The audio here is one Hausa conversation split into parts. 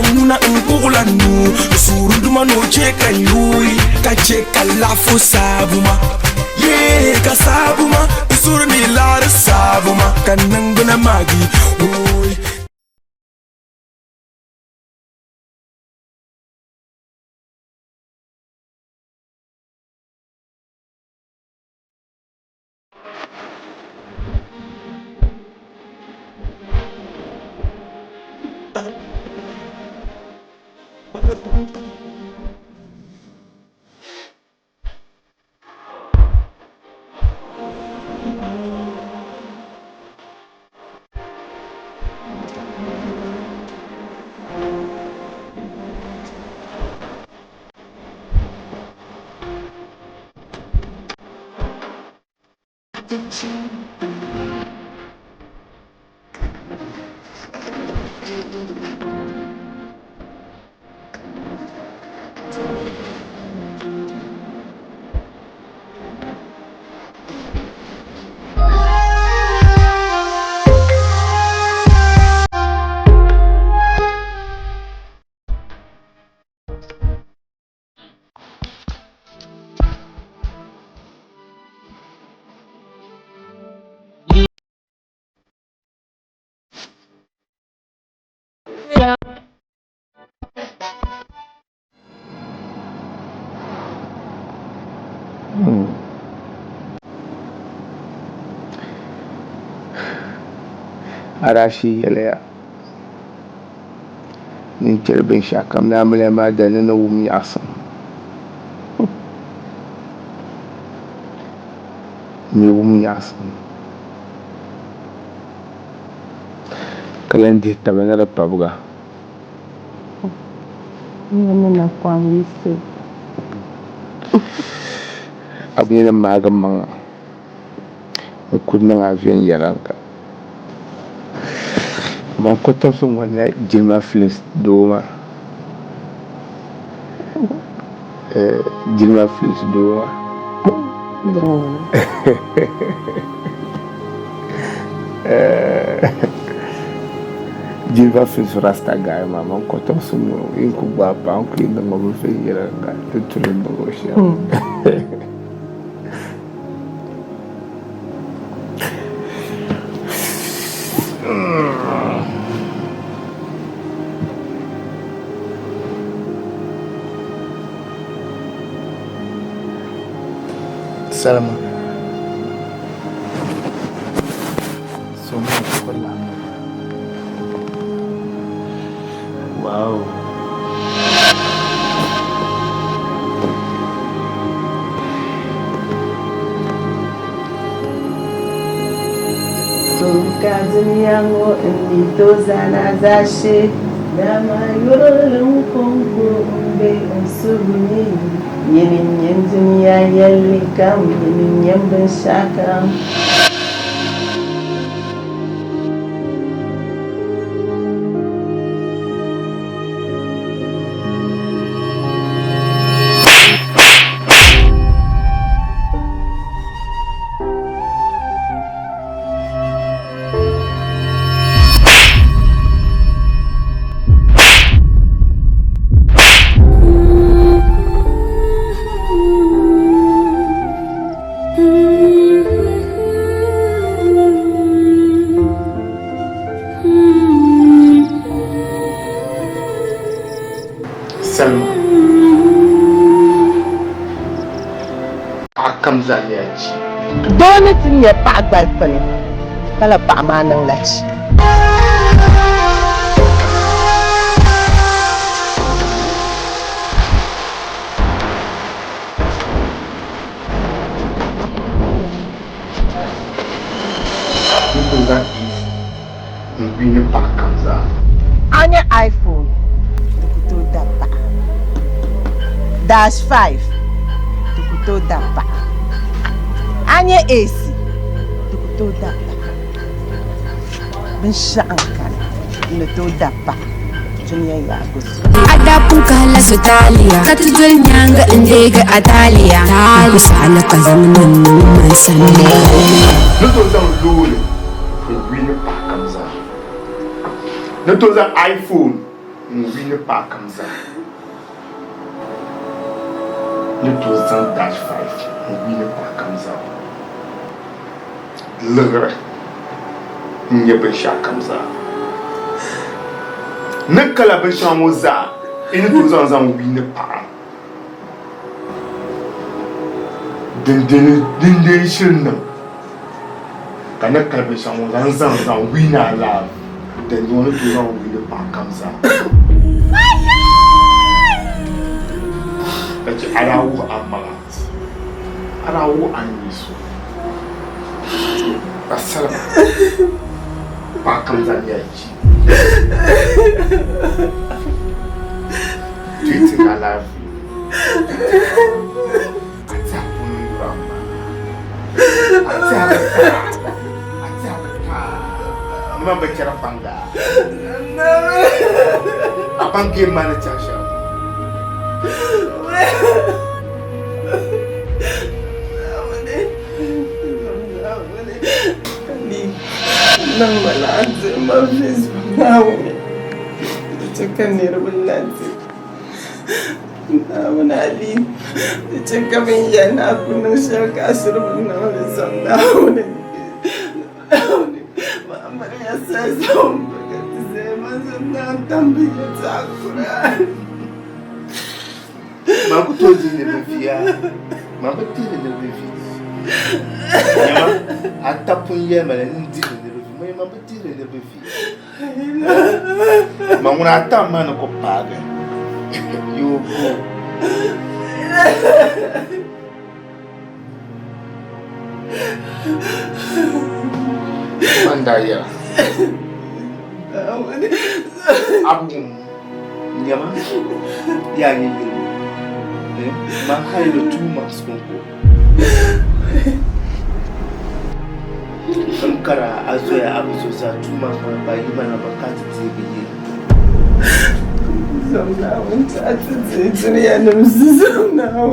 manguna ngula nu suru mano cheka yui ka cheka la fo sabuma ye ka sabuma suru ni la sabuma kananguna magi oi Arashi yɛliya nin chɛri binshɛɣu kam na amiliya maa dali ni wum nyaɣasim ni wum nyaɣasim ka lan dihi tabi ni di pabiga abu ni maagi maŋa ni kuli niŋa viɛnyɛlinga ban kotomsi ŋɔnila jilima filis doo maa jilima filis doo maa jilima filis rasta gaay maa man kotomsi ŋɔ yin ku gbaa paɣa n ku yi niŋ bi viɛnyɛlinga ti tuli niŋ o shɛm Salma. So much for love. Wow. Sonka duniyango indito zana zashe dama yorolin kongo umbe unsubuni yinin duniya yalli kam yinin bin shaka Salma. Akam zaliyachi. dole tin ya pa gbalfani kala pa ma nan lachi Mbini pakamza. anya iPhone dukuto dapa dash 5 dukuto dapa anya AC dukuto dapa bin sha'anka dukuto dapa duniya ya gusu adapun kala su taliya katujul nyanga indega ataliya talu sala kazamnan man sanne Nuto zan lole mbini pakamza. Nuto zan iPhone win park comes out. Little Zan dash 5 win park comes out. Lugger. Nyebe sha comes out. Nakala beshan moza. Any Zan win park. Dindin shirin ka na kalbe shan zan win a love. Then you want to know win the park comes out. That's Arawu Amarat. Arawu Anisu. Asala. Park comes out here. Do you think I love you? Remember Kerapanga? Abang game mana Chasha? Nang balance, mafis nawe. Chaka nira balance. Nawe ali. Chaka minyana aku nang shaka asur nawe nawe. Maria says home because they must not be a Mago told you never fear. Mamma did never fear. At Tapun Yemen and did never fear. My mamma did never fear. Mamma man of Copaga. You go. Mandaya. Abu Yama Yangi. Man had 2 months. Ankara Azoya Abuzosa 2 months by Iman of a cat TV. So now it's a now.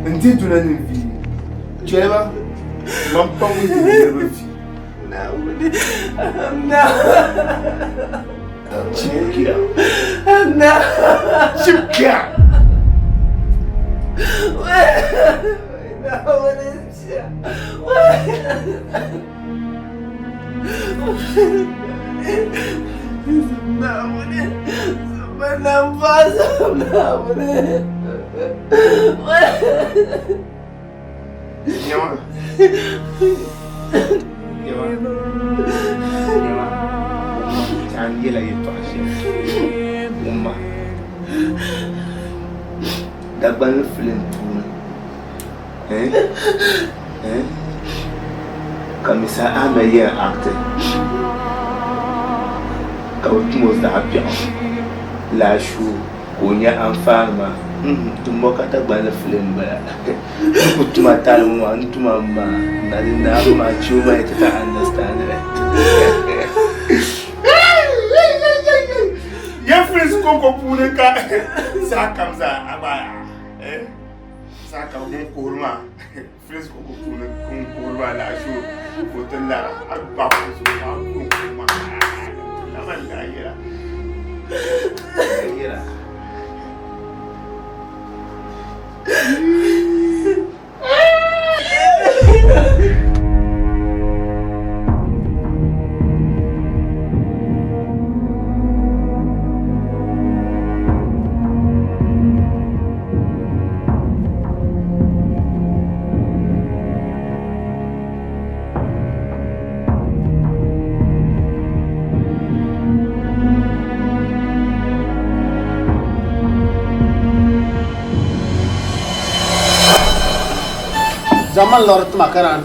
Indeed, do not envy. Trevor, Mampa will never fear. Now, Chikia. now, Chikia. Angela Uma Daban Flint Kamisa Amaya acted Kautumos the happy Lashu Unya and Farmer to mock at a band of flame. Put to my time one to mamma, not enough much you might understand it. Your friends Coco Punica Sakamza Abaya, eh? Sakam Kurma, friends Coco Punica, Lashu, put the ladder at Bappus without Kuma. Zaman lorot makaran.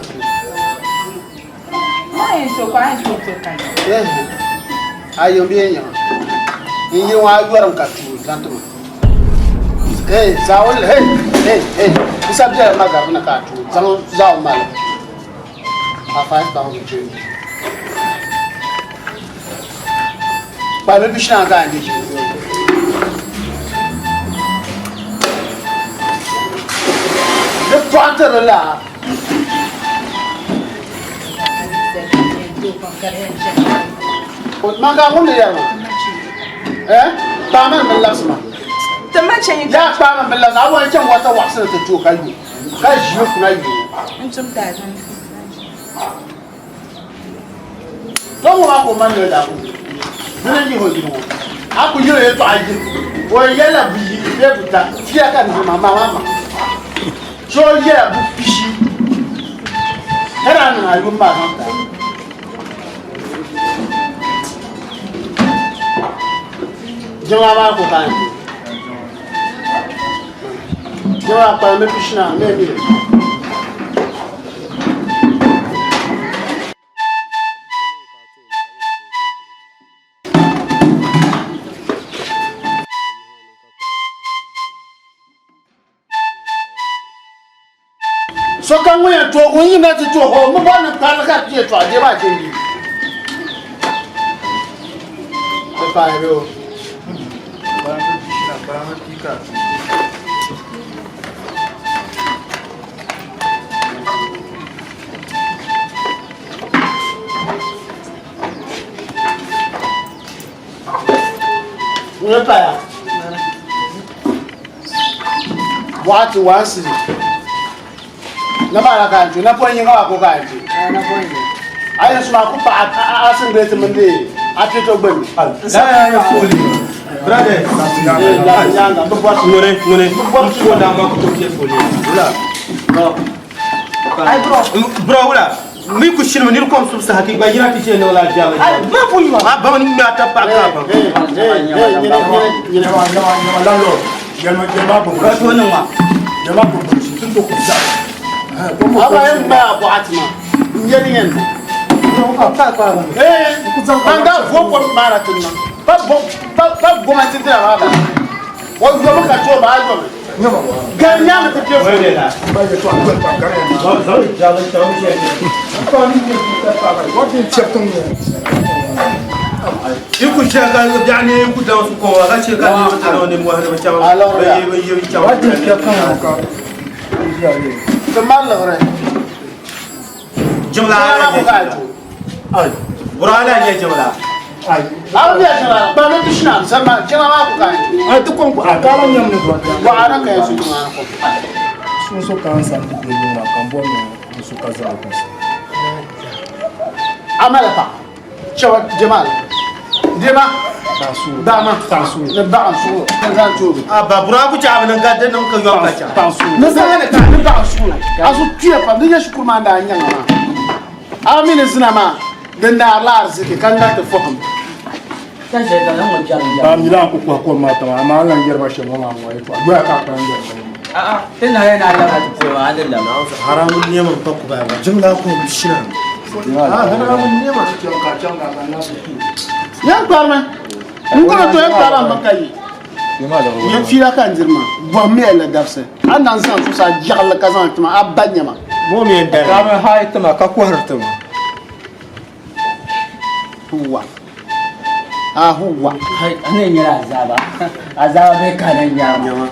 Ayo bienya. Ini wajuaram katu lantu. Hey, zawal hey. Bisa dia magar na katu. Zaw mal. Apa tahu tu. Pada bishna kan di. Dia tuanter lah. Manga wonde ya ma. Ba man min lasma. Ta mace yin Ya ba man min lasma abun can wata wasan ta to kai. Kai shi kuna yi. in tum da zan. Don wa ko man ne da ku. Dole ni ho jino. Aku yiro e to aji. Wo yela bi ye buta. Fi aka ni mama. So yela bu pishi. Era na ayu mba na. Jama ba ko kan. Jama pa me pishna me mi. So kan wuya to kun na ti to ho mo ba na ka ka ti to aje ba je ni. E pa ro. Ne pa ya. What was it? Na ba na kanju na ponyi ga ko kanju na ponyi ayi suma ku pa asin great mende apito gbemi ya foli brother yanga do boss ngone ko da ma ko to foli wala no Ai bro wala mi ku shin ni ko su sa hakiki ba yira ti ce ne wala jama ai ba fu ma. ba ni ma ta pa ka ba ni lalo gelma ko Ga to nan wa. gelma ko tun to ku za aba yin ba ko atima ngeni ngen anga fo ko mara tunna ba goma tindira ba wo goma ka to ba ajo ganya ma te pe wai da ba ye to ko pa gare ni zo jalo to mi ce ko ni ni pa ba what in chapter ni iku shaka yani iku da su ko ga ce ka ne ta ne mu hana ba cewa bai yi cewa what in chapter ka ya ye to mal lore jumla ko ka to ai burana ne jumla ai awu ya jara ba no tishna sama jama ma ko ka ai to kon akala nyam ne do wa ara ka yesu juma ko sun so kan sa ti de ni ma kan bo no su ka za ko amala pa chawa jamal dema tasu dama tasu ne ba su kan zan to ba bura ku ci abin ga dan ka yo ka ca tasu ne sa ne ka ne ba su asu tiya pa ne shi kurma da nyanga ma amina zina ma dan da Allah arziki kan ga ta fahim Ta je ga nan wajen ba mi la ko ko ma ta ma lan yerba she mo ma mo e to agba ka kan yerba a a tana yana Allah ka tafi wa Allah ma. haramun neman fa ku ba jumla ko bishina haramun neman yan kwarma ngoro to yan kwara makai yan fira kan jirma bo me la darse annan san su sa jalla kazan tuma abanya ma mo mi en dare Kama hai tama ka ko hartama. huwa huwa Hai anan yana azaba. Azaba bai kanan yawa.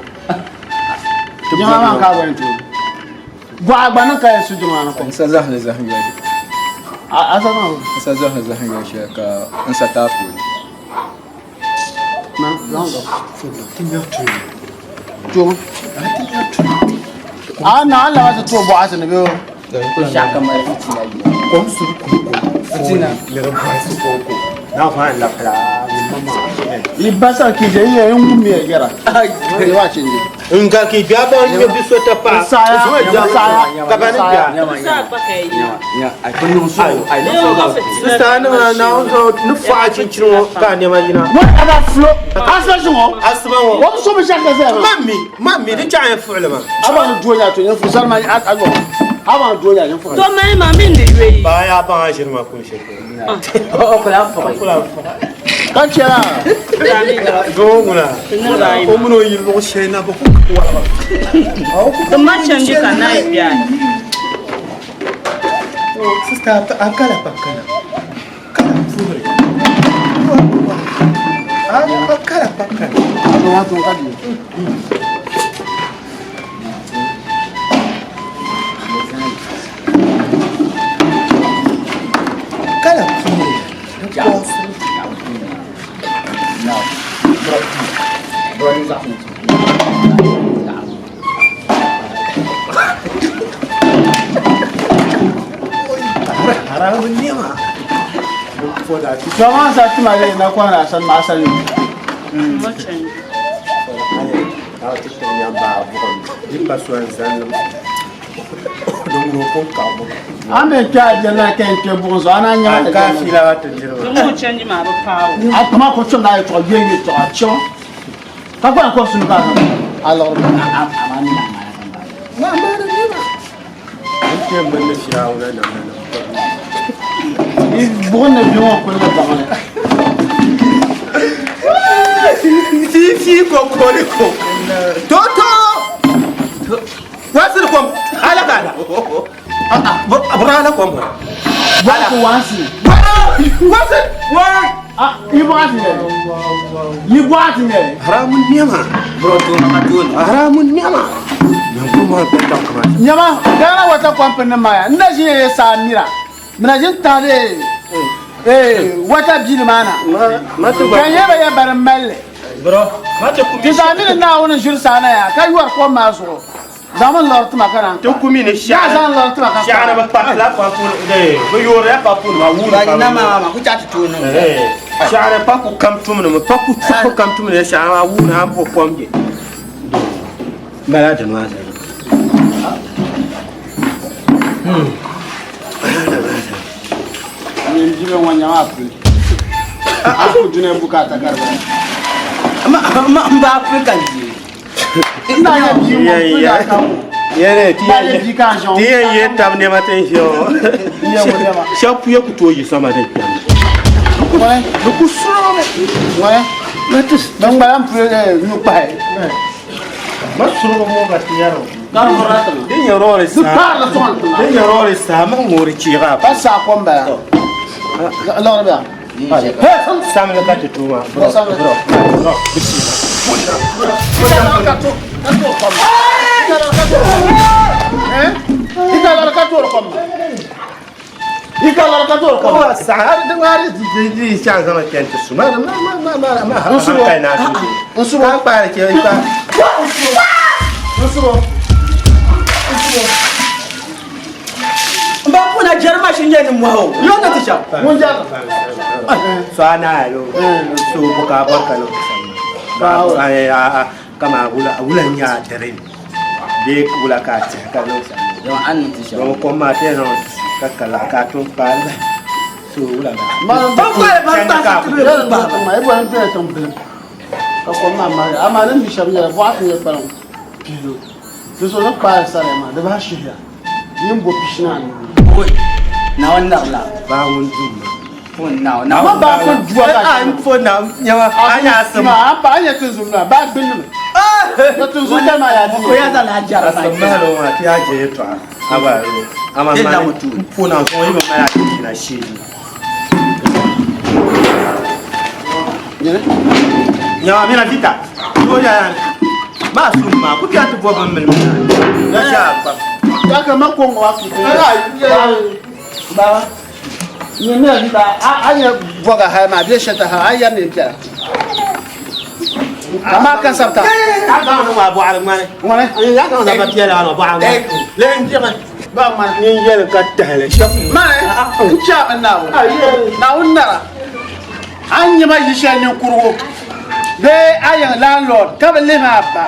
jama ma ka bayan to bo agbanan kai su jama na ko Sa zahna zahna ya. asana Sa zahna zahna ya shi ka an sa tafu. na zongo to na Allah wata to bo asana be Ko shaka mai fitina ji. ko su Fitina. le ba su ko na fa la pla libasa ki je ye ngumi ya gera ne wa cinde in ga ki biya ba ni bi so ta pa Saya, so ja saya, ka ba ni biya Ya, ai kun nun so ai nun so ga. sister na so nu fa cin cin ka ne ma jina what other flow asa jungo asma wo wa so be shaka sai ma mammi din ta yin fu'la ma aba dunya to ne fusal ma ago aba dunya ne fusal To mai ma min da yoyi. ba ya ba shirma kun shi O ko la fa. kan cera go muna o muno yi lo she na ba ku To ma canje ka na biya. sister ta akala pakana kala fuhre akala pakana aba wa to kadi kala haramun ne ma for that Jama'a sa ti mare na kwana san ma san Mo change. na ta tanya ba bukon din ba so zan don rokon ka mu ame ta jana kan ke bonzo ana nya ka fila wata jiro Mo change ma ba pawo. atuma ko chona to ye to acho ka kwa ko sunu ka alors amani na ma da ne ba ke mun ne shi hawo na i bonne bion ko le damane si kokoriko toto wasu kom ala kada abura ala kom wala ko wansi wasu Ibuati ne haramun nema bro to na to haramun nema nan kuma ba ta kuma nyama kana wata company maya ndaji ya samira mnajin tare wata bil mana mata ba kan yaba ya bar malle bro mata ku ti samira na wannan shir sana ya kai war ko maso zaman lort makana to kumi ne ya zan lort makana shana ba pa la pa pu de ko yore ya pa pu ma wu ba na mama ku ta to no shana pa ku kam tum ne pa ku ko kam tum ne shana wu na po komje mala janwa sai ni jibe wanya wapi aku dune bukata karba ma ba African ji ina ya ji mo ka yere ti ba ya ji kan jon ti ye tam ne matin jo ye mo dema shapu ye ku to yi sama da kyan ouais lu ku suro ouais matis donc balam plus nous pas ma suro mo ga ti yaro kan horata din yaro re du sa parle son din yaro re sa ma ngori ci ga pas ça comme ba alors bien hey sam le ka ti tuma bro bro oh sahar da ngari di chan sama kente su ma kai na su ka pa ke pa ba kuna jarma shin je ni mu hawo yo na tisha mun ja so ana yo so buka barka no ba ai kama wula nya dare be wula ka ta ka no sa yo an tisha no ko ma te no ka kala ka tun pa so wula na ba mai ba an ta ton bin ka ko ma ma amalan mi shabiya ba ku ya baran pilo to so na pa sare ma da ba shi ya yin bo pishna ni oi na wannan la ba mun dum fon na ma ba ko juwa ka an fo na yawa anya sama ma ba anya tun zumna ba bin ni ya tun zumna ma ya ko ya da la jara ba asamalo wa ti aje to abaro ama ma fo na so yi ma ya ti na shi yawa mina vita ko ya ma summa ku ta to boban mel na sha pa ya ka ma ko wa ki ba ni me ba anya boga ha ma bi shata ha anya ne kya ama kan sabta ka ga no ma bo ala mane ngone ya ga na ba tiela no bo ala le njema ba ma ni yel ka tale shop ma cha na na unna anya ma yisha ne kurwo be aya landlord ka le ma ba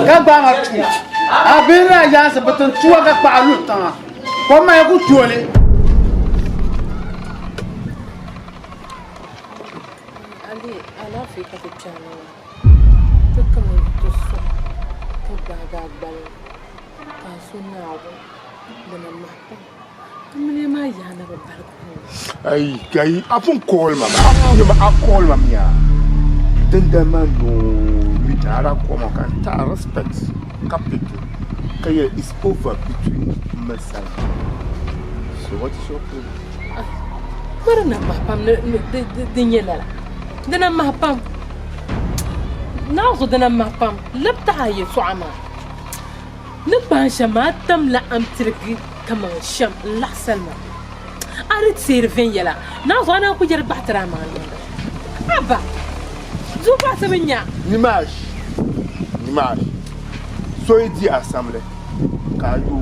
ka ba ma tu abira ya sa batun tuwa ka pa alu tan ko ma ku tuole Ali ala fi ka ti chano to kama to so to gaga gbal ka so na wo dana ma kamne ma ya na ba barko ay afun call mama a call mama ya tunda man no mi tara ko mo kan ta respect capital kaya is over between myself so what is your problem mara na ma pam de nyela dana ma pam na zo dana ma pam labta haye so ama na ban shama tam la am tirki kama sham la salma arit serven yela na zo ana ku jar batara ma aba zo ba sabanya Nimage so idi assemblée kayu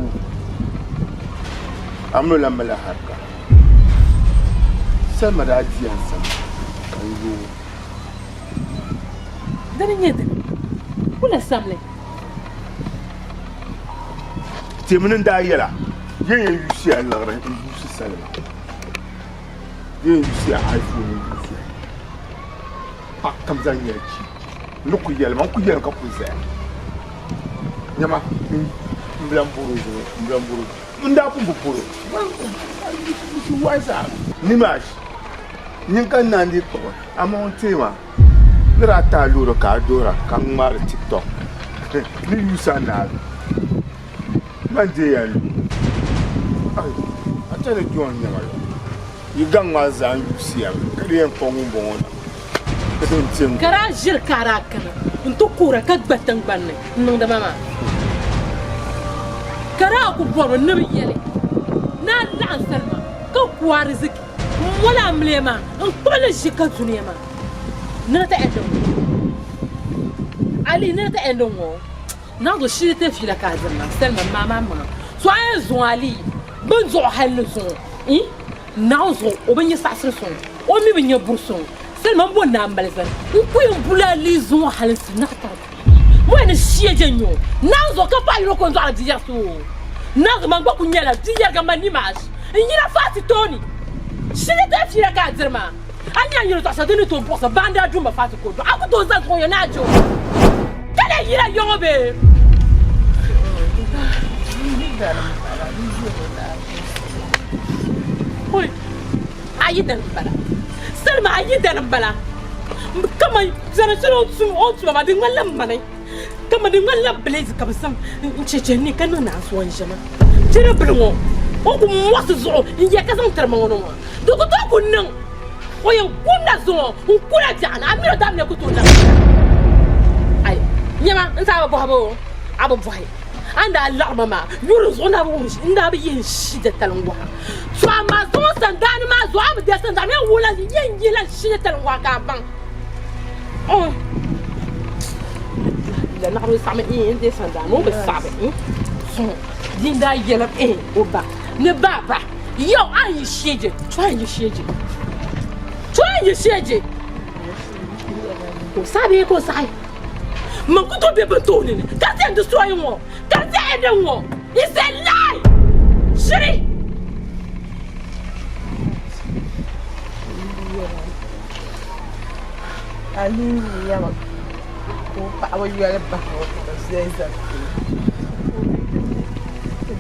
amno la mala harka Selma daa di yan sam kan yoo. Dana nyɛ dini wula samli Temini daa yɛla yɛn yusi a liɣiri n yusi Selma yɛn yusi a iPhone n yusi a kam zaa nyɛla chi ni ku yɛlima n ku yɛlim ka ku zaya nyɛma n bilan boro n daa pun bi boro wasa nimash nyin kan nandi kpɔɣi ama ŋun teema ni daa taa loori ka a doora ka ŋmaari TikTok ni yusa naalu man je ya lu ai a tana juwan nyama yo yi gang ma za an yusi ya ka de yan fongu bon ka don tim kara jir kara kana n to kura ka gbatan gbanne nung da mama kara ku boro ne bi yele na lan Selma ka kuwa riziki wala mlema n kole shi ka duniya ma na ta edo ali na ta edo wo na do shi te fila ka zanna Selma mama so ay zo ali ben zo hal zo na zo o ben ya sasir so o mi ben ya burso Selma bon na mbalza n ku yin bulali zo hal na ta mo ne shi janyo na zo ka pa ro ko zo ala diya so na zo man gba kunyala diya ga manimas yira fati toni shine ta fira ka dirma anya yiro to sadini to bossa banda juma fati ko do aku to za ko yo na jo kale yira yobe hoy ayidan bala Selma ayidan bala kama zara sino on ma din wallan manai kama din wallan blaze kabsan cece ni kan na so on jama jira bilwo o ku wasu zo ya kasan tarma wono do ko to kunnan o yan kunna zo un kula jana amiro dam ne ku to na ai nyama nta ba bo abu boy anda Allah mama yuru zo na bo inda bi yin shi da talangwa so amma zo sandani ma zo abu da sandani wula yin yila shi da talangwa ka ban oh la na ru sama in de sandani mo be sabe dinda yela oba ne baba yo an yi sheje try yi sheje ko sabe ko sai man ku to be betoni ne ka se destroy wo ka se eden wo it's a lie shiri ali ya ma ko pa wa yu ala ba ko se za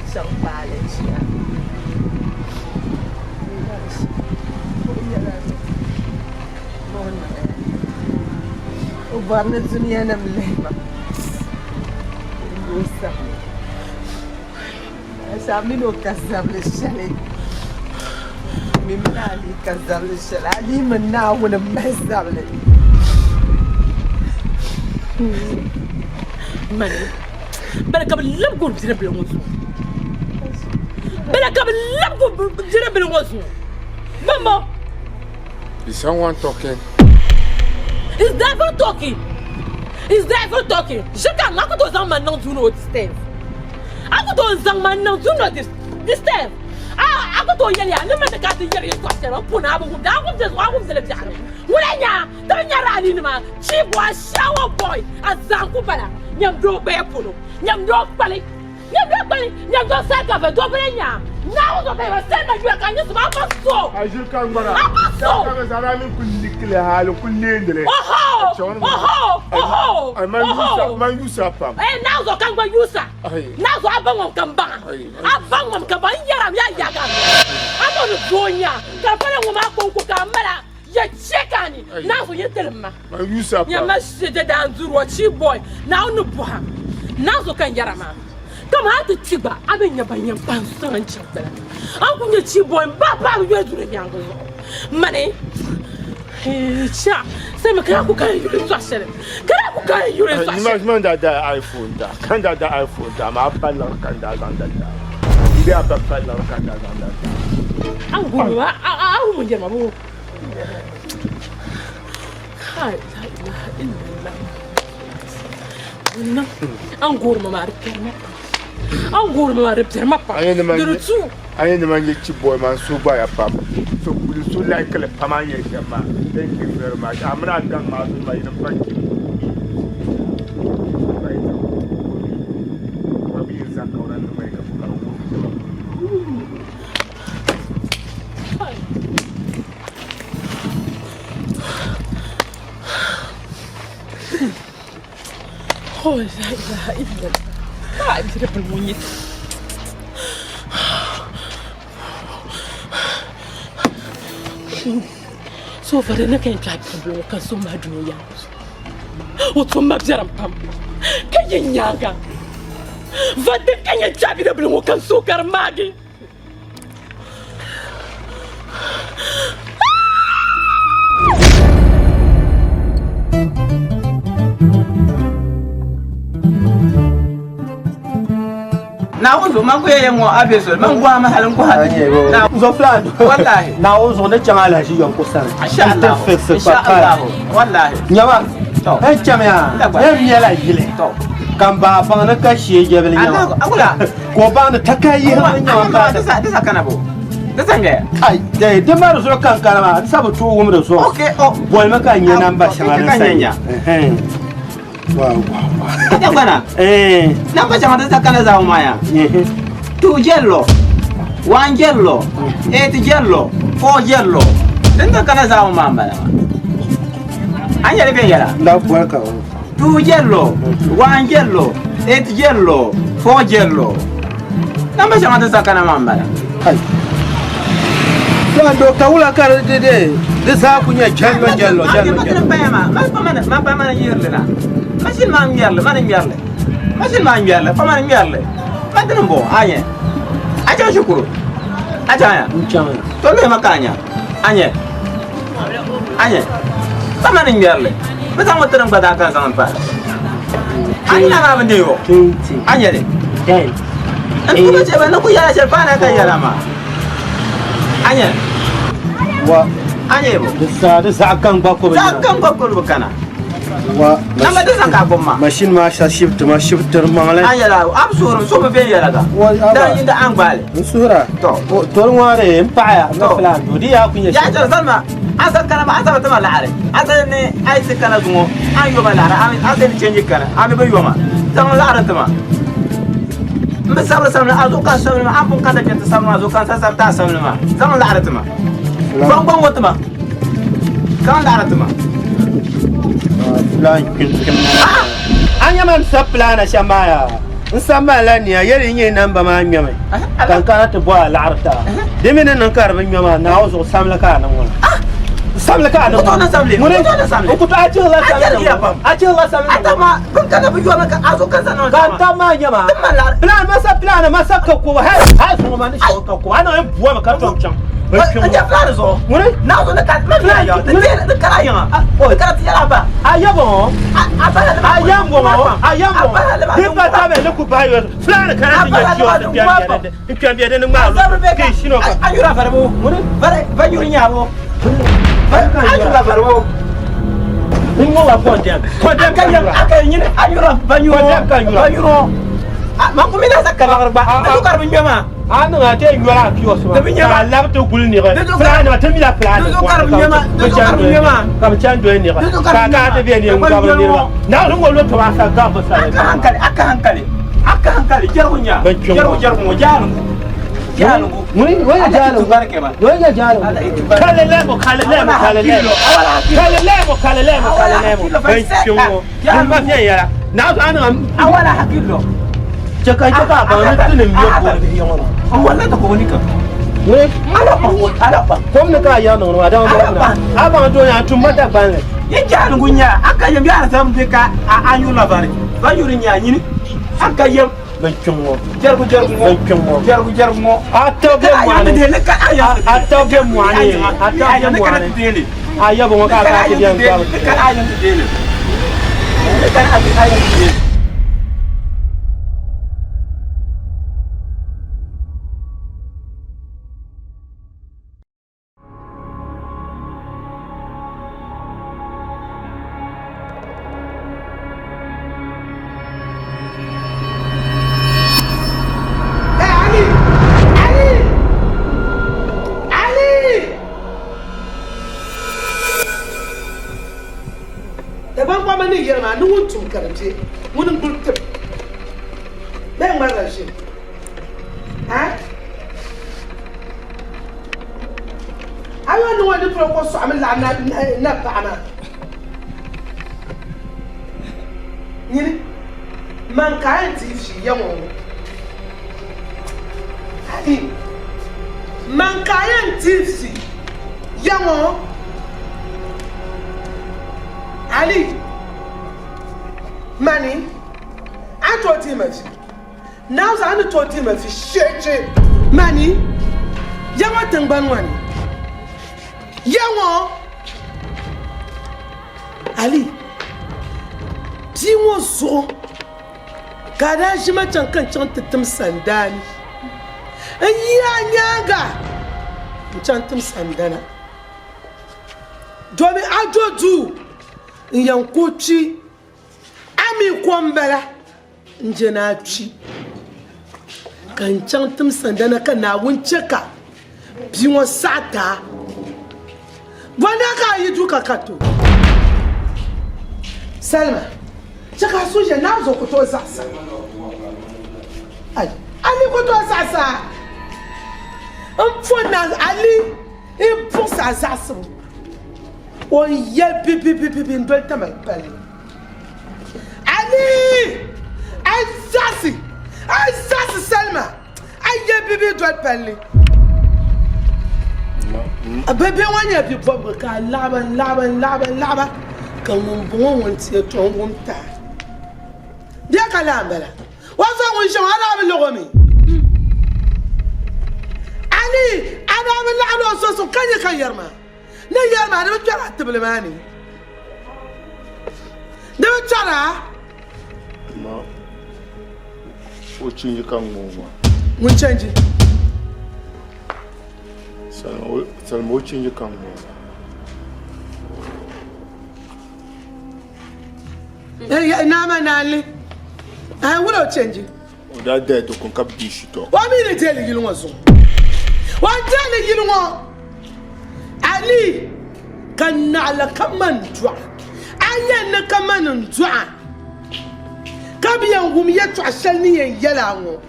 São Paulo, o barne dunia na mlema. Nossa. Essa menina casava chale. Mimna ali casava chale. Ali mena wana mesable. Mani. Baraka lam gon tira bilongo. Bella come love Jeremy was. Mama! Is someone talking? Is devil talking? Is devil talking? Je can't knock those on my non to know this step. I could do some man non to know this step. I could do Yelia, no matter got the year question of Punabo, down with this one with the piano. Mulanya, Tanya Radinima, cheap was shower boy at Zankupana, Yam Dro Beapuno, Yam Dro Pally. Nyam do saka ve dobrenya na uzo be sema jua kanyo sma paso aje kangara paso ka zara min kulli kile halu kulli ndele man yusa pam na uzo kangba yusa na uzo abango kamba yaram ya ga amo no donya ka pala ngoma ko kamera ya chekani na uzo yetelma man yusa pam ya masjid da nzuru chi boy na unu buha na uzo kan yarama kama hata tiba abin ya banyan ban san cibra an kunya ci boy ba ya zure yango mane cha sai maka ku kan yuri swashere kara ku kan yuri swashere ni ma da iPhone da kan da iPhone da ma ballar kan da zan da ide a ballar kan da zan da an gurwa a mun je ma bu kai la ilaha illallah an gurma ma rikema an gurma ma rikema pa de tout Aye the man you boy man so by a pub. So we so like a pamaya. Thank you very much. I'm not going out with my friend. Oh, لا إله إلا الله. ما أدري بالمونيت. سوف أنا كان جايب قبله وكان سوما دنيا. وثم بجرم بام. كان ينياغا. فده كان يجيب قبله وكان سكر ماجي. na uzo mangu yeye ngo abeso mangu ama halin ku hadi na uzo flan wallahi na uzo ne changala shi yon kusan insha Allah wallahi nyama to en chamya en miela yile to kan ba fa na ka shi jebel nyama akula ko ba na takayi ha nyama ba da kana bo da sange ai de maru so kan kana ma sabu to wum da so okay oh bol maka nyana ba shamara sanya wow ada bana namba chama da kana za umaya tu jello wan jello et jello fo jello dinda kana za umama anya le be yara la barka tu jello wan jello et jello fo jello namba chama da kana mamba ai do kawula kar de sa kunya jello jello ma ba ma yirle na machine ma ngerle machine ma ngerle fa ma ngerle madin bo anye aja shukuru aja ya to le makanya anye fa ma ngerle ba ta motaran ba da kan zaman fa anye na ma bande yo anye de an kuma ce ba na ku yara sharfa na kai yara ma anye wa anye bo da sa kan ba ko ba kana wa nama da san ka gomma machine ma sha shift ma shifter mangale ayala absuru so be yala ga dan inda an bale sura to ware empaya na plan do dia kunya ya jar salma asal kana ma asal tama la'are asal ne ai se kana dungo an yo la'are ami asal ni change kana ami be yo ma tama la'are tama mbe sabra sabra azu ka sabra ma ampun kada jenta sabra azu ka sabra ta sabra ma tama la'are tama bang wotama kan la'are tama plan anya man sa plana shamaya nsamba la ni yeri nyi namba ma nyame kan kana to boa la'arta demene nan kar ban nyama na ozo samla ka nan wala samla ka nan wala samle ko to aji la samla aji la samla atama kun kana bi yoma ka azo kan sanan kan ta ma nyama plan ma sa ka ko ha so ma ni so ka ko ana en buwa ka to cham aja plan zo na zo na ka ma ya yo de kala yo o kala ti yala ba ayabo ayambo dimba tabe le ku bayo plan kana ti ya ti biya de ngma lo ke shino ka ayura farbo bare banyuri nyabo ayura farbo ngo wa condemn kan yang akan yin ayura banyuro ma ko mina sakala ba ko kar bin jama anu ga te yura ki wasu ma la to gul ni ga plan ma te mi la plan do kar bin jama ka chan do ni ga ka te bi ni ga ba ni na ngo lo to ma sa ga ba sa aka hankali jargunya jalu muni waya jalu barke ba waya jalu kale lemo ben ma fiya yara na anu awala hakilo jaka ba na tunin miyo ko wala ta ko ni ka we ala pa kom ne ka ya no wa da ba aba to ya tumma da ban le ye jalu gunya aka yam ya sam de ka anyu la bari ba yuri nya nyini aka yam ben chungo jargu ato be mwani aya bo ka ka ti bian ka ayo dele ka ayo dele won't to guarantee, wouldn't good tip. Then, what is she? Eh? I don't know what the purpose of a not mankind is young. Mankind is young. Ali, money. I told him of now. I told him of shit. Money. Young thing, one. Young Ali. Ti won so kada shi macan kan cantum sandani ya nyaga cantum sandana domin ajoju yankuci ami kwambara njanaci kan cantum sandana kan na wunceka bi won sata wanda ka yi duka kato Salma Chaka suja nazo kutoa sasa. Ali kutoa sasa. Mfona Ali imposa sasa. O ye pipi ndolta malpali. Ali! Azasi Salma. Aye pipi ndolta pali. Bebe wanya bi bobo ka laba. Kan mun bon wanti to won ta. Dia kalambala wazo wisho ala bilogomi Ali ana min la'ano soso kanya kayarma ne yarma ne tara tiblimani ne tara ma o change kan ngoma mun change salmo o change kan ngoma nama nali wula change o da to kon kap di shito wa mi ne tele yilwo so wa tele yilwo Ali kan ala kaman dua ayen na kaman dua kabiyan gum ya to ashal ni yen yala ngo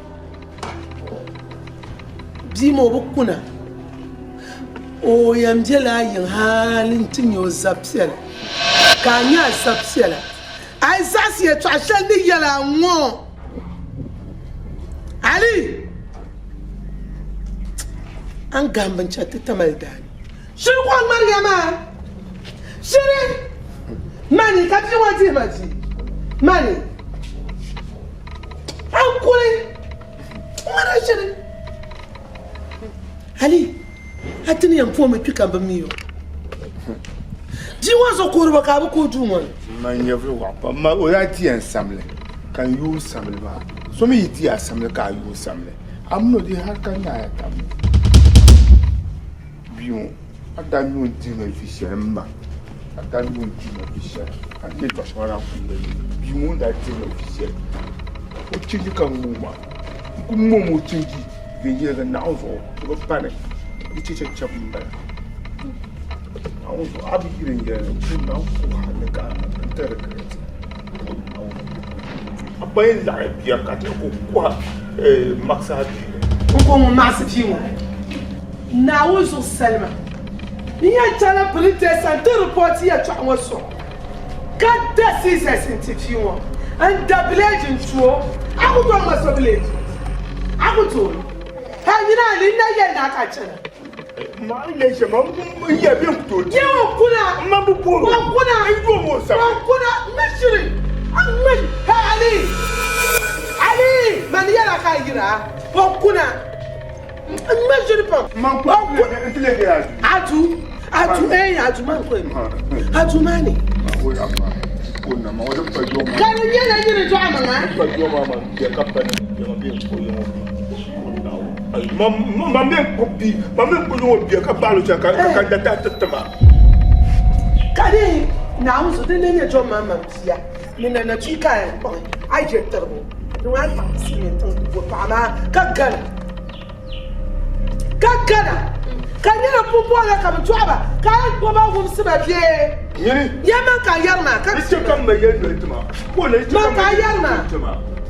bi mo bukuna o yamjela yin halin tinyo zapsel kanya zapsel ai sasi ya to ashal ni yala ngo Ali an gamban chatti tamaldani shiru kwa Maryama shiru mani kafi wati maji mani an kule mara shiru Ali hatini yampo me pika bamiyo ji wazo kurba ka bu ko dumon man yevre wa pa ma o ya ti ensamle kan yu samle ba so me yiti asamle ka yu samle amno di har kan ya tam bion adami on ti me officiel mba adami on ti me officiel ake to shawara ku bi mo da ti me officiel o chiji kan mo ma ku mo chiji be ye ga na ozo ko pane di chi chap mba ozo abi giren ye ku na ko ha ka intercret abayin da biya ka ta ko kwa maksadi ko mo masfi mo na wuzu Salma ni ya tala police santé report ya twa woso ka da sise scientifique wo and double agent tuo akuto masobile akuto ha nyina li na ye na ka chana ma ile je ma ye bi kuto je wo kuna ma bu poro wo kuna ido mo sa wo kuna mashiri amma Ali man yara ka gira wo kuna mashiri pa ma ko entele ga atu man ko atu mani o ya ma ko na ma o pa jo ma kan yela yiri to amanga pa jo ma ya ka pa ya ma bi ko yo ma me ko bi ma me ko yo bi ka ba lo cha ka da ta ma kade na uso de ne jo mama bia ni na chika ko ai je terbo no ai pa si ne ton ko pa ma kagala kanyera pumbwa la kamtwaba kan ko ba gum siba bie Yaman ka yarma ka. Ita kan mai yanda ita ma. Ko ne ita kan mai yarma.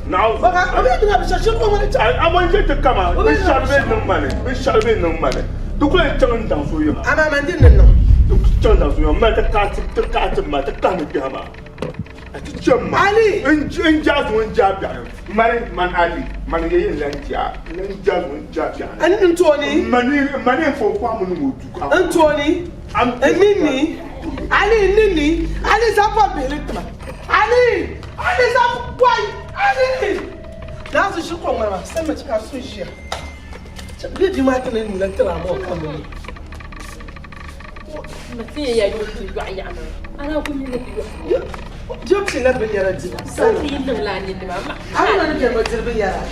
Now, baka obi dinga bisa shi ko wani ta. Amon je ta kama. Bin sharbe nan mane. Duk ne tan dan so yama. Ama man din nan. Duk tan dan so yama ta ka ma ta kan ki hama. Ati jamma. Ali. In jazu in jabya. Man Ali. Man yayin lantiya. Nan jazu in jabya. An ntoni. Mani fo kwa mun mutu. Ntoni. Nini. Ali zapa beritma. Ali zapa boy. Ali. Nazo shi ko mama sai mace ka so shi. Bi di ma kana ni lan tara mo kan ni. Mati ya yi mutu ya ma. Ana ku ni ne yo. Job shi na bin yara ji. Sai yin nan la ni mama. Ana ne ke ma jirbin yara.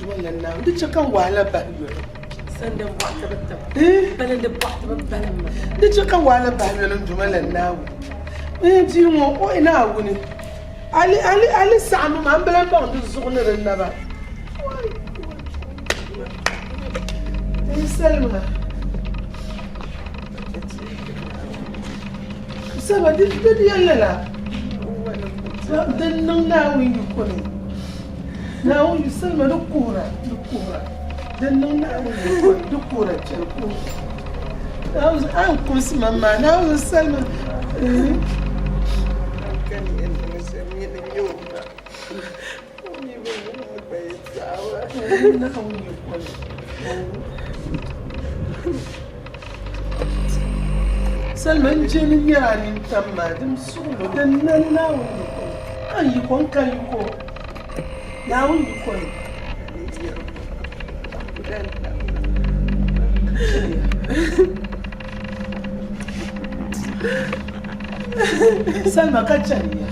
Wannan na duk kan wala ba yo. Sandan ba ta batta. Balan da ba ta balan ma. Duk kan wala ba yo nan jumalan nawo. Ji mo o ina wuni. Ali sa'amu ma ambalan ba ndu zugun rin na ba. Salma. Saba di yalla la. Dan nan nawo yi ko ne. Nawo yi Salma da kura. Dan nan nawo yi ko da kura ce ko. Nawo an kusi mamma nawo Salma. Salman jinin yanin tammadin sulu don nan nawon yukon an yukon kan yuko nawon yukon Salma kacaniya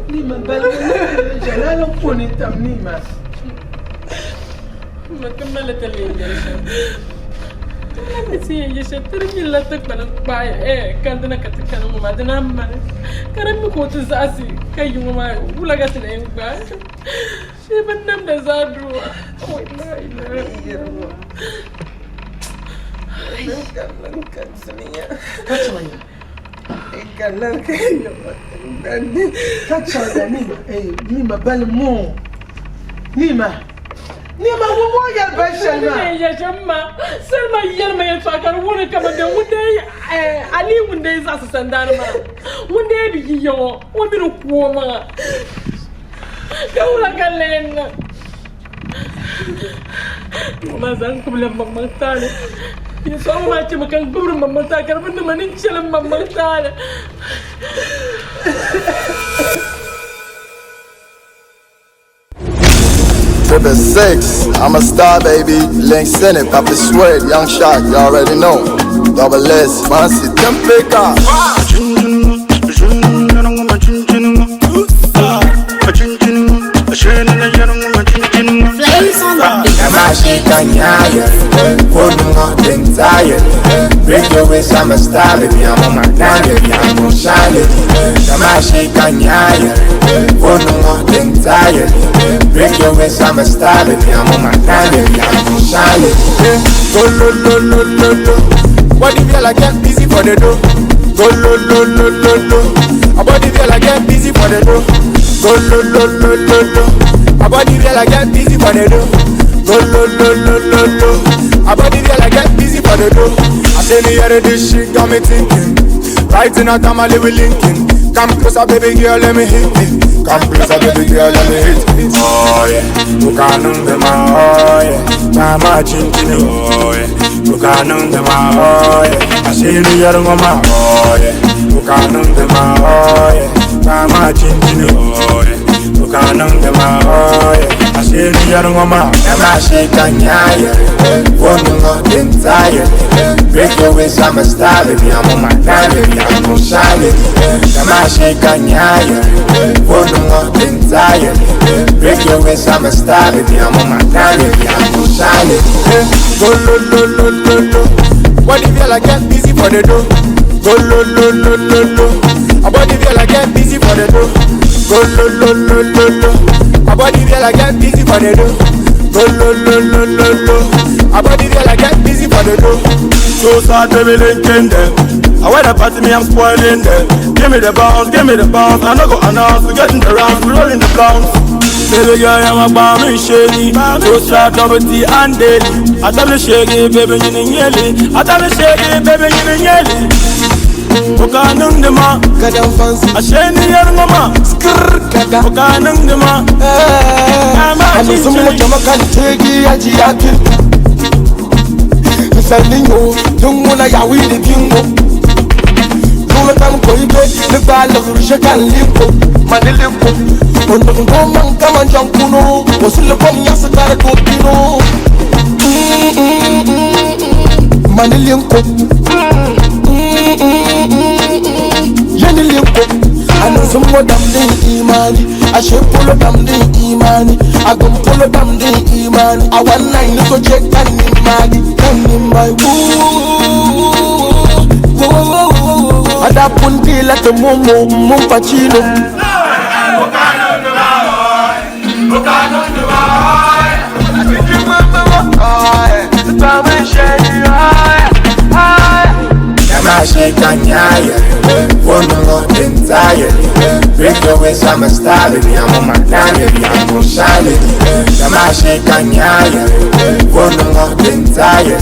Nima جلال كوني تمنيمة ما كملت اللي نسي يشتري لا تقبل باي كان كتكلم ما دنا ما كرم كوت زاسي كيوم ما ولا قتل با شي بنم دزادو والله لا Nima balmo Nima wo ya bashalma ya jamma Salma yarma ya fakar wani kamar da wanda Ali wanda ya sa su sandar ma wanda ya bigi yawo wanda da kuwa kawula kallen ma zan kublan mamman tare ya so ma ce makan gurin mamman ta karbin da manin cilin mamman tare Triple six, I'm a star, baby. Link Senate, Papa Sweat, Young Shot, you already know. Double S, Fancy, Tempeka. Break your waist, I'm a star, baby. I'm on my time, baby. I'm gon' shine it. Break your waist, I'm a star, baby. I'm on my time, baby. I'm gon' shine it. Go lo lo lo lo lo. What if you like get busy for the dough? Go lo lo lo lo lo. A body feel like get busy for the dough. Go lo lo lo lo lo. A body feel like get busy for the dough. Go lo lo lo lo lo. A body feel like get busy for the dough. I say me hear this shit got me thinking. Right in a time I live with Lincoln. Come closer, baby girl, let me hit it. Come closer, baby girl, let me hit it. Oh yeah, you can't understand. Oh yeah, mama chinchini. Oh yeah, you can't understand. Oh yeah, I see you here, mama. Oh yeah, you can't understand. Oh yeah, mama chinchini. Oh yeah, you can't understand. Oh yeah, I see you here, mama. Mama shake and yeah, one more than tired. Break your waist, I'm a star, baby. I'm on my time, baby. I'm gon' shine it. Mama shake and yeah, one more than tired. Break your waist. waste time and style it. I'm on my time, I'm gon' shine it. Go lo. What if you like get busy for the dough? Go lo. About if you like get busy for the dough? Go lo. About if you like get busy for the dough? Go lo. About if you like get busy for the dough? So start to be linking them. I wear the party, me I'm spoiling them. Give me the bounce. I no go announce, we getting the rounds, we rolling the bounce. Baby girl, I'm a bomb and shady. So start double T and daily. I tell you shaggy, baby, you need yelly. I tell you shaggy, baby, you need yelly. Okanung de ma, Kadam fancy. I shady young mama. Kada. Okanung de ma. I'm a sumo Jamaican tegi ajiaki. Sending you, don't wanna yawi the bingo. Lula tam koibe, the ball of Rushakan Limpo, Manilimpo. When the woman come and jump kuno, was in the bomb Yasaka Kopino. Manilimpo. Yanilimpo. I know some more damn day imani. I should pull up damn day imani. I go pull up damn day imani. I want nine to go check that in my ooh. I da punti like a momo pacino. Shake and one more entire. Break your waist, I'm a style. I'm on my time, I'm gon' shine it. Shake and one more entire.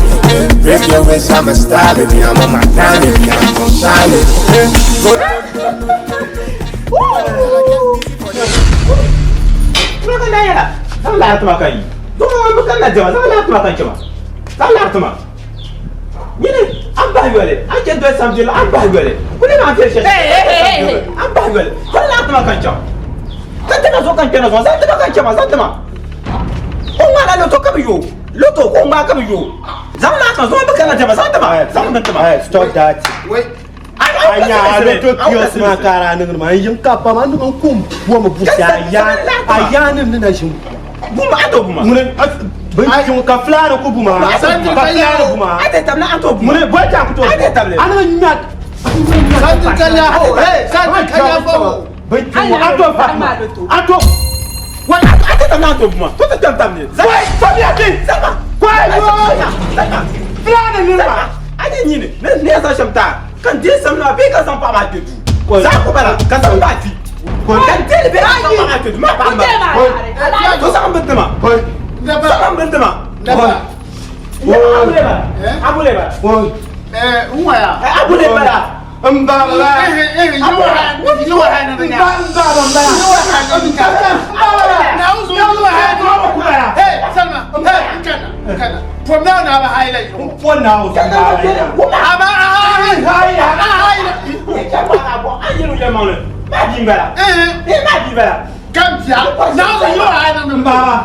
Break your waist, I'm a style. I'm on my time, I'm gon' shine it. Look at that. I'm not talking. Don't look at that. I'm not talking. I'm not talking. Yine ambahwele ake do samjelo ambahwele kuni ma fe she ambahwele kala tama kancha tata zo kancha zo sa tama kancha ma sa tama o ma la loto kabiyo loto ko ma kabiyo zamna ka zo baka na tama sa tama zamna tama Stop that. Wait. Anya loto kiyos ma kara nan ma yin kafa ma nan kum wo mu busa ya nan na shin buma ato buma Bankin ka flana ko buma ka flana buma ate tabla ato buma mune bota ku to ate tabla ana nyat santi kanya ho santi kanya ho bankin ato fa ato wa ate tabla ato buma to te tabla wai sabi ati sama wai flana ni ba ate nyine ne sa shamta kan je samna be ka san pa ma te du za ko bara ka san ba ti ko kan te be ka san pa ma te du ma ba ba to sa kan betema Sama bentema. Neba. Abuleba. Uwaya. Abuleba. Mbala. From now on, I have a highlight. One now, Come here. Now you are in the bar.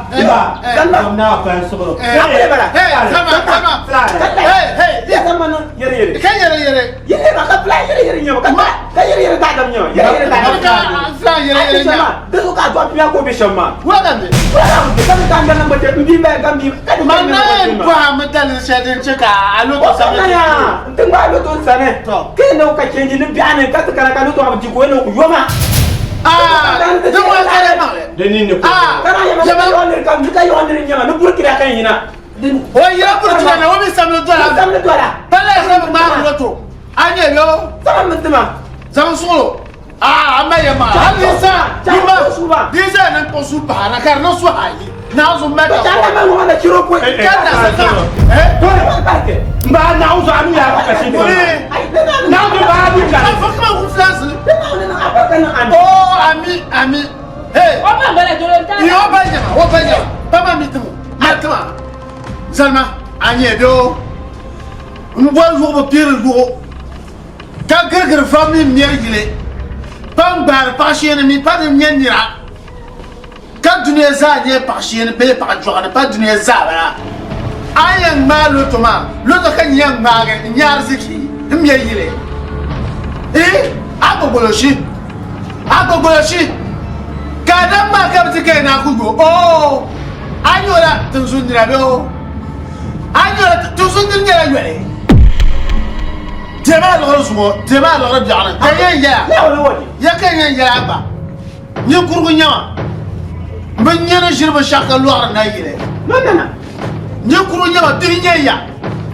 Come now, Fansolo. Hey, Ami. Hey! Papa mitu. Matma. Salma, Agnedo. Moi jour au pire jour. Quand quelqu'un famille m'y pas bar pas chien mi pas de mien quand tu n'es ça n'y pas chien be pas jour pas tu n'es ça voilà. Ayang mal automa. L'autre quand yang mag nyar ziki. M'y yile. Kadam ma kam tike na kugo. Oh. Anyola tunzundira be. Anyola tunzundira yele. Tema lo zumo, tema lo biana. Kayen ya. Ya kayen ya ba. Ni kurgu nyama. Ben nyana shirba shaka lo na yele. Non. Ni kurgu nyama tinya ya.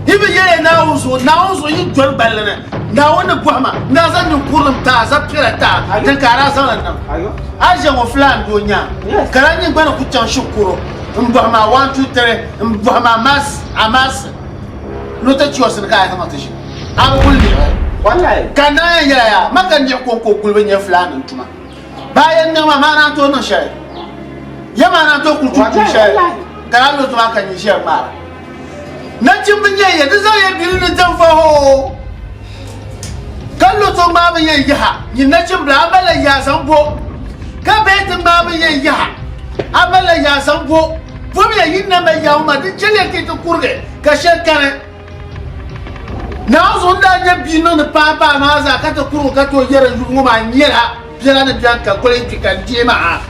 Ibe yele na uzo yi jol balana. Na wona buama, na zan ni kurun ta za pira ta. Ta kara zan nan. Aje mo flan do nya. Kara ni gbana ku chan shukuro. Mbuama 1 2 3, mbuama amas. Lota chios na ka ma tishi. Abulli wallahi kana ya makan je ko kulbe nye flan ntuma bayan nan ma na to no shay ya ma na to kultu shay kana lo to kan yi shay ma na cin bin ya da zo ya birin da tan fa ho kan lo to ma bin ya ha ni na cin da abala ya san bo ka be tin ma bin ya ha abala ya san bo bo ya yin na mai ya ma din jele ke to kurge ka shekare na zo da nya bi no ne papa ma za ka ta kuro ka to yere lungu ma nyera jela ne bianka ko le tikan ma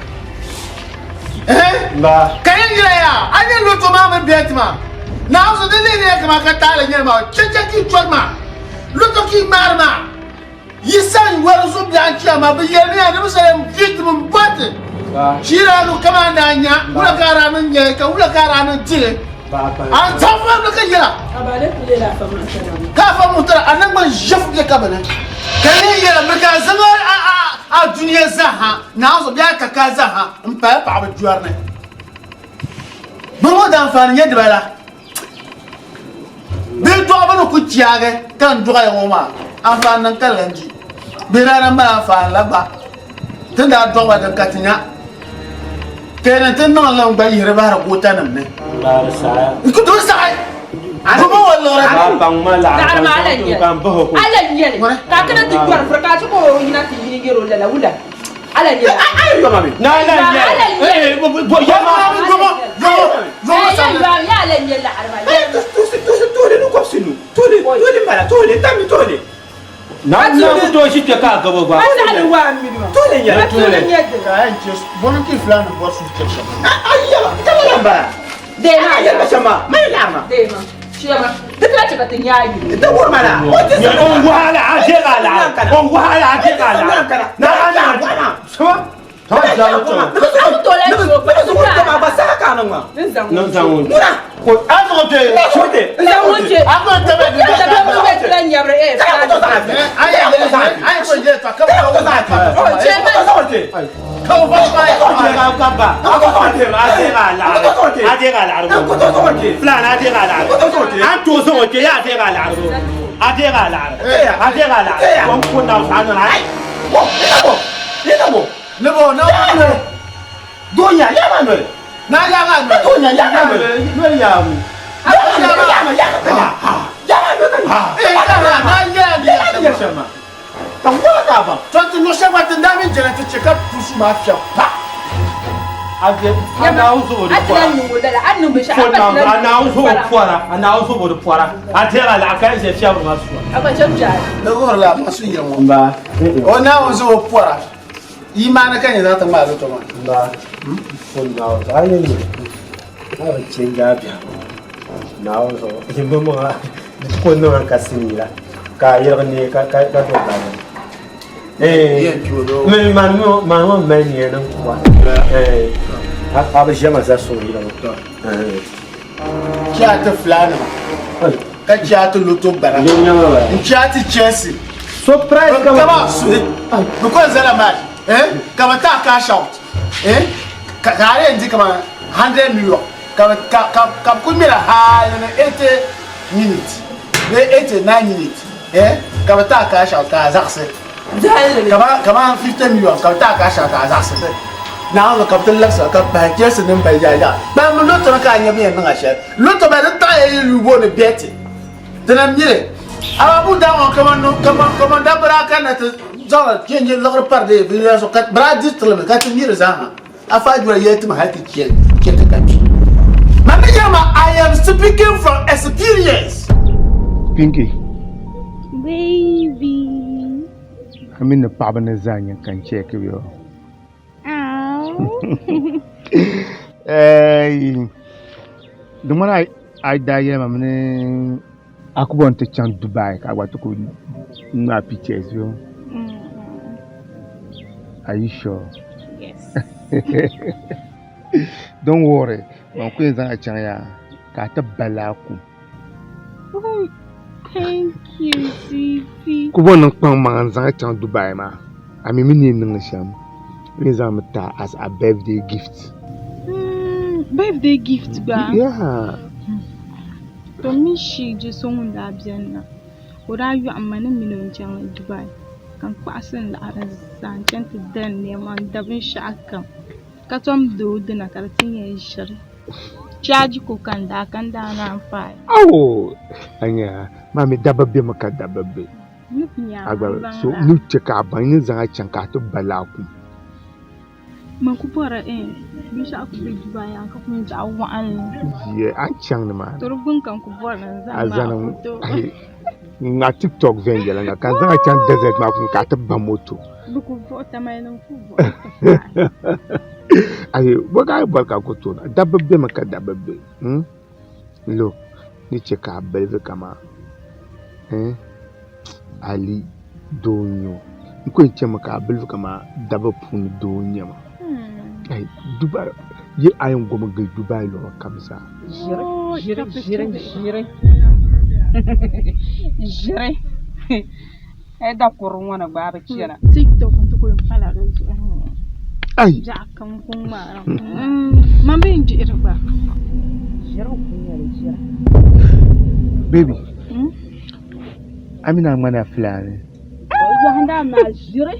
ba kayen gira ya anya lo to ma me betma na zo de ne ka ma ka ta le nyera ma cheche ki chorma lo to ki marma yisan waro zo bianka ma bi yere ne ne sare victim bote shira no kama na nya ula kara nan nya ka ula kara nan tire an tafa da kan yira abale kule la fama ka fa mutar anan man jaf ke ka bana kan yira maka zama a duniya zaha na zo biya ka ka zaha in fa ba ba juwar ne mun da amfani yadda bala bi to abana ku ciyaga kan duka yawo ma amfani nan kan lanji bi ranan ba amfani laba tunda do ba da katinya kenan tun nan lan ba yire ba ra kota nan ne ba sa ku to sa kuma wallahi ba ban mala kan ba ko ala nyele ka kana ti gwar fraka ko hina ti hini gero la wula ala nyele ay ba mami na ala nyele bo ya ma ya ala nyele arba to le no ko sinu to le mala to le tami to le na ku to shi ka ga ba ala wa mi to le ya to le ka an just bonon ki flan bo su teksha ayya kala lamba de ma ya ba sama mai lama de ma shema dukla ce ka tin yayi da war mala ya on wala aje gala on wala aje gala na ana so ta ja to to le so ko ba sa ka nan ma nan zango mura ko azo te shote zango ce ako te be da ba be tlan yabre ay ko je ta ka ba ko ta o ce ma ka ba ba ka ba ako to te aje gala flan aje gala an to so ke ya aje gala aje gala ko na sa na ai ko Nebo na wano donya ya ma no na ya ga no donya ya ga no ya mu ya shama ta wada ba to tu no shaba ta da min jira ta ce ka pusu ma fiya pa age ana uzo do kwa annu bi sha ana uzo do kwara atera la kan se fiya ma su aba jamja da gor la masu yawo ba ona uzo kwara imana kan za ta ma zo to ma ba fon na o ayen ni na chenga bia na o so himbo mo ko no ka sinira ka yero ni ka to ba me man ni no kwa aba jama za so yiro to kya ta fulana ka kya ta loto bara kya ta Chelsea surprise kama su ko zala ma kama ta cash out ka yanzu kama 100 million ka kumira halin 80 minutes ne 89 minutes kama ta cash out ka zakse kama 50 million kama ta cash out ka zakse na ga kaptan laksa ka ba ke su nin bai ya ba mu loto ka anya biyan nan ashe loto ba da ta yi rubo ne beti tanan mire ababu da on kama da baraka na ta zara kenje lagar parde biya so kat bra distre me kat mire zaha afa jura yeti ma haki ke ta kapi mama yama I am speaking from experience Pinky baby amin na paba na zanya kan check yo Dumana ai da ya mamne akubon te chan Dubai ka watu ko na pictures yo. Are you sure? Yes. Don't worry. Mon ko zan a chan ya ka ta balaku. Oh, thank you, Zippy. Kubon nan kwan man zan a chan Dubai ma. Ami mini nan sham. We zan ta as a birthday gift. Birthday gift ba? Yeah. To me she just on da bianna. Ora yu amana mino chan Dubai. Kan kwasan da aran san chan ta dan ne man da bin shakam. Ka tom do dina kartin yayi shir. Charge ko kan da na fa. Oh, anya mami dababbe maka dababbe. Agba so nuche ka ban zan a chan ka to balaku. Man ku fara bin sha ku bi Dubai an ka kun ja wa an. Ye an chan ma. Turbun kan ku fara Azana na TikTok vengela na kan zan a chan desert ma kun ka ta ba moto. Buku vota mai nan ku. Aye, waga barka ko to na dababbe maka dababbe. Lo ni ce ka belve kama. Ali donyo. Ko ce maka belve kama dabapun donya ma. Ai Dubai ye ayon goma ga Dubai lo kamsa. Jire. Da kurun wani babu kira. TikTok kun tuko yin fala da su. Ai. Ja kan kun ma. Man bin ji irin ba. Jira kun yare jira. Baby. Amina mana fulani. Yo handa ma jire.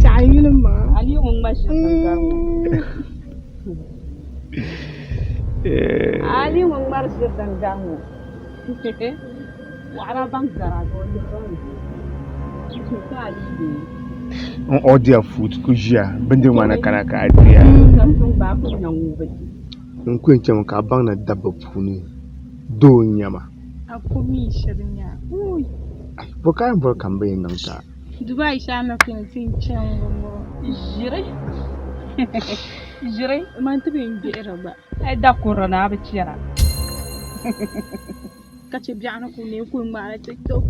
Ta yin ma. Ali mun ma shi kan Ali mun mar shi dan gamu. Wa ara ban gara go ni on order food kujia bende wana kana ka adia on ko enche ka bang na dabba puni do nyama akumi shirinya ai bokan be nan ka Dubai sha na fin chan jire jire man tabe indi ba ai da corona ba ciyara kace bi'ana ku ne ku ma TikTok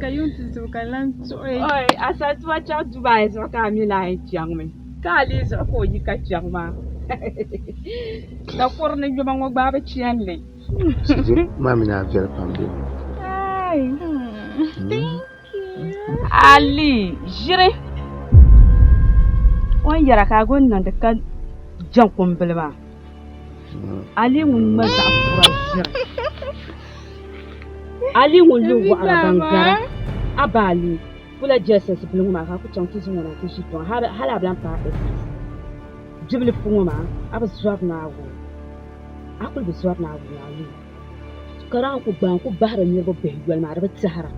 ka yuntu to kalan oi asa tuwa cha Dubai so ka mi lai chiang me ka li so ko yi ka chiang ma da korne jo ma ngba ba chian le mami na ver pambe ai thank you Ali jire on yara ka gon nan da ka jan kumbul ba Ali mun ma za fura jire Ali mun lu wa bangara abali kula Jesus bilin ma ka ku chanki sun na kishi to har ablan pa jibli fuma aba swap na go akul bi swap na go Ali karan ku ban ku bahra ni go be gwal ma da Zahra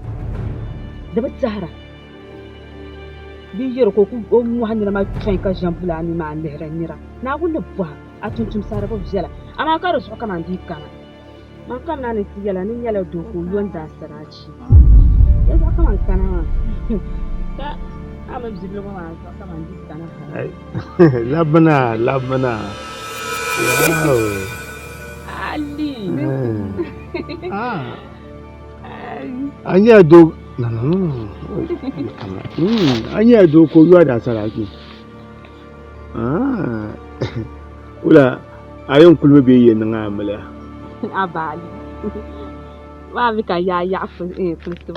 bi yero ko ku mu hanira ma tsayin ka jambula ni ma lehra nira na go lebwa atuntum sara ba jela ama ka rusu kama ndi kana man kam na ni yala ni yala do ko yonda sarachi yanzu aka man kana ka ama biziblo ma aka man ndi kana labana wow Ali anya do no anya do ko yuwa da saraki ula ayon kulbe be yen nga amala abali wa bika ya kristo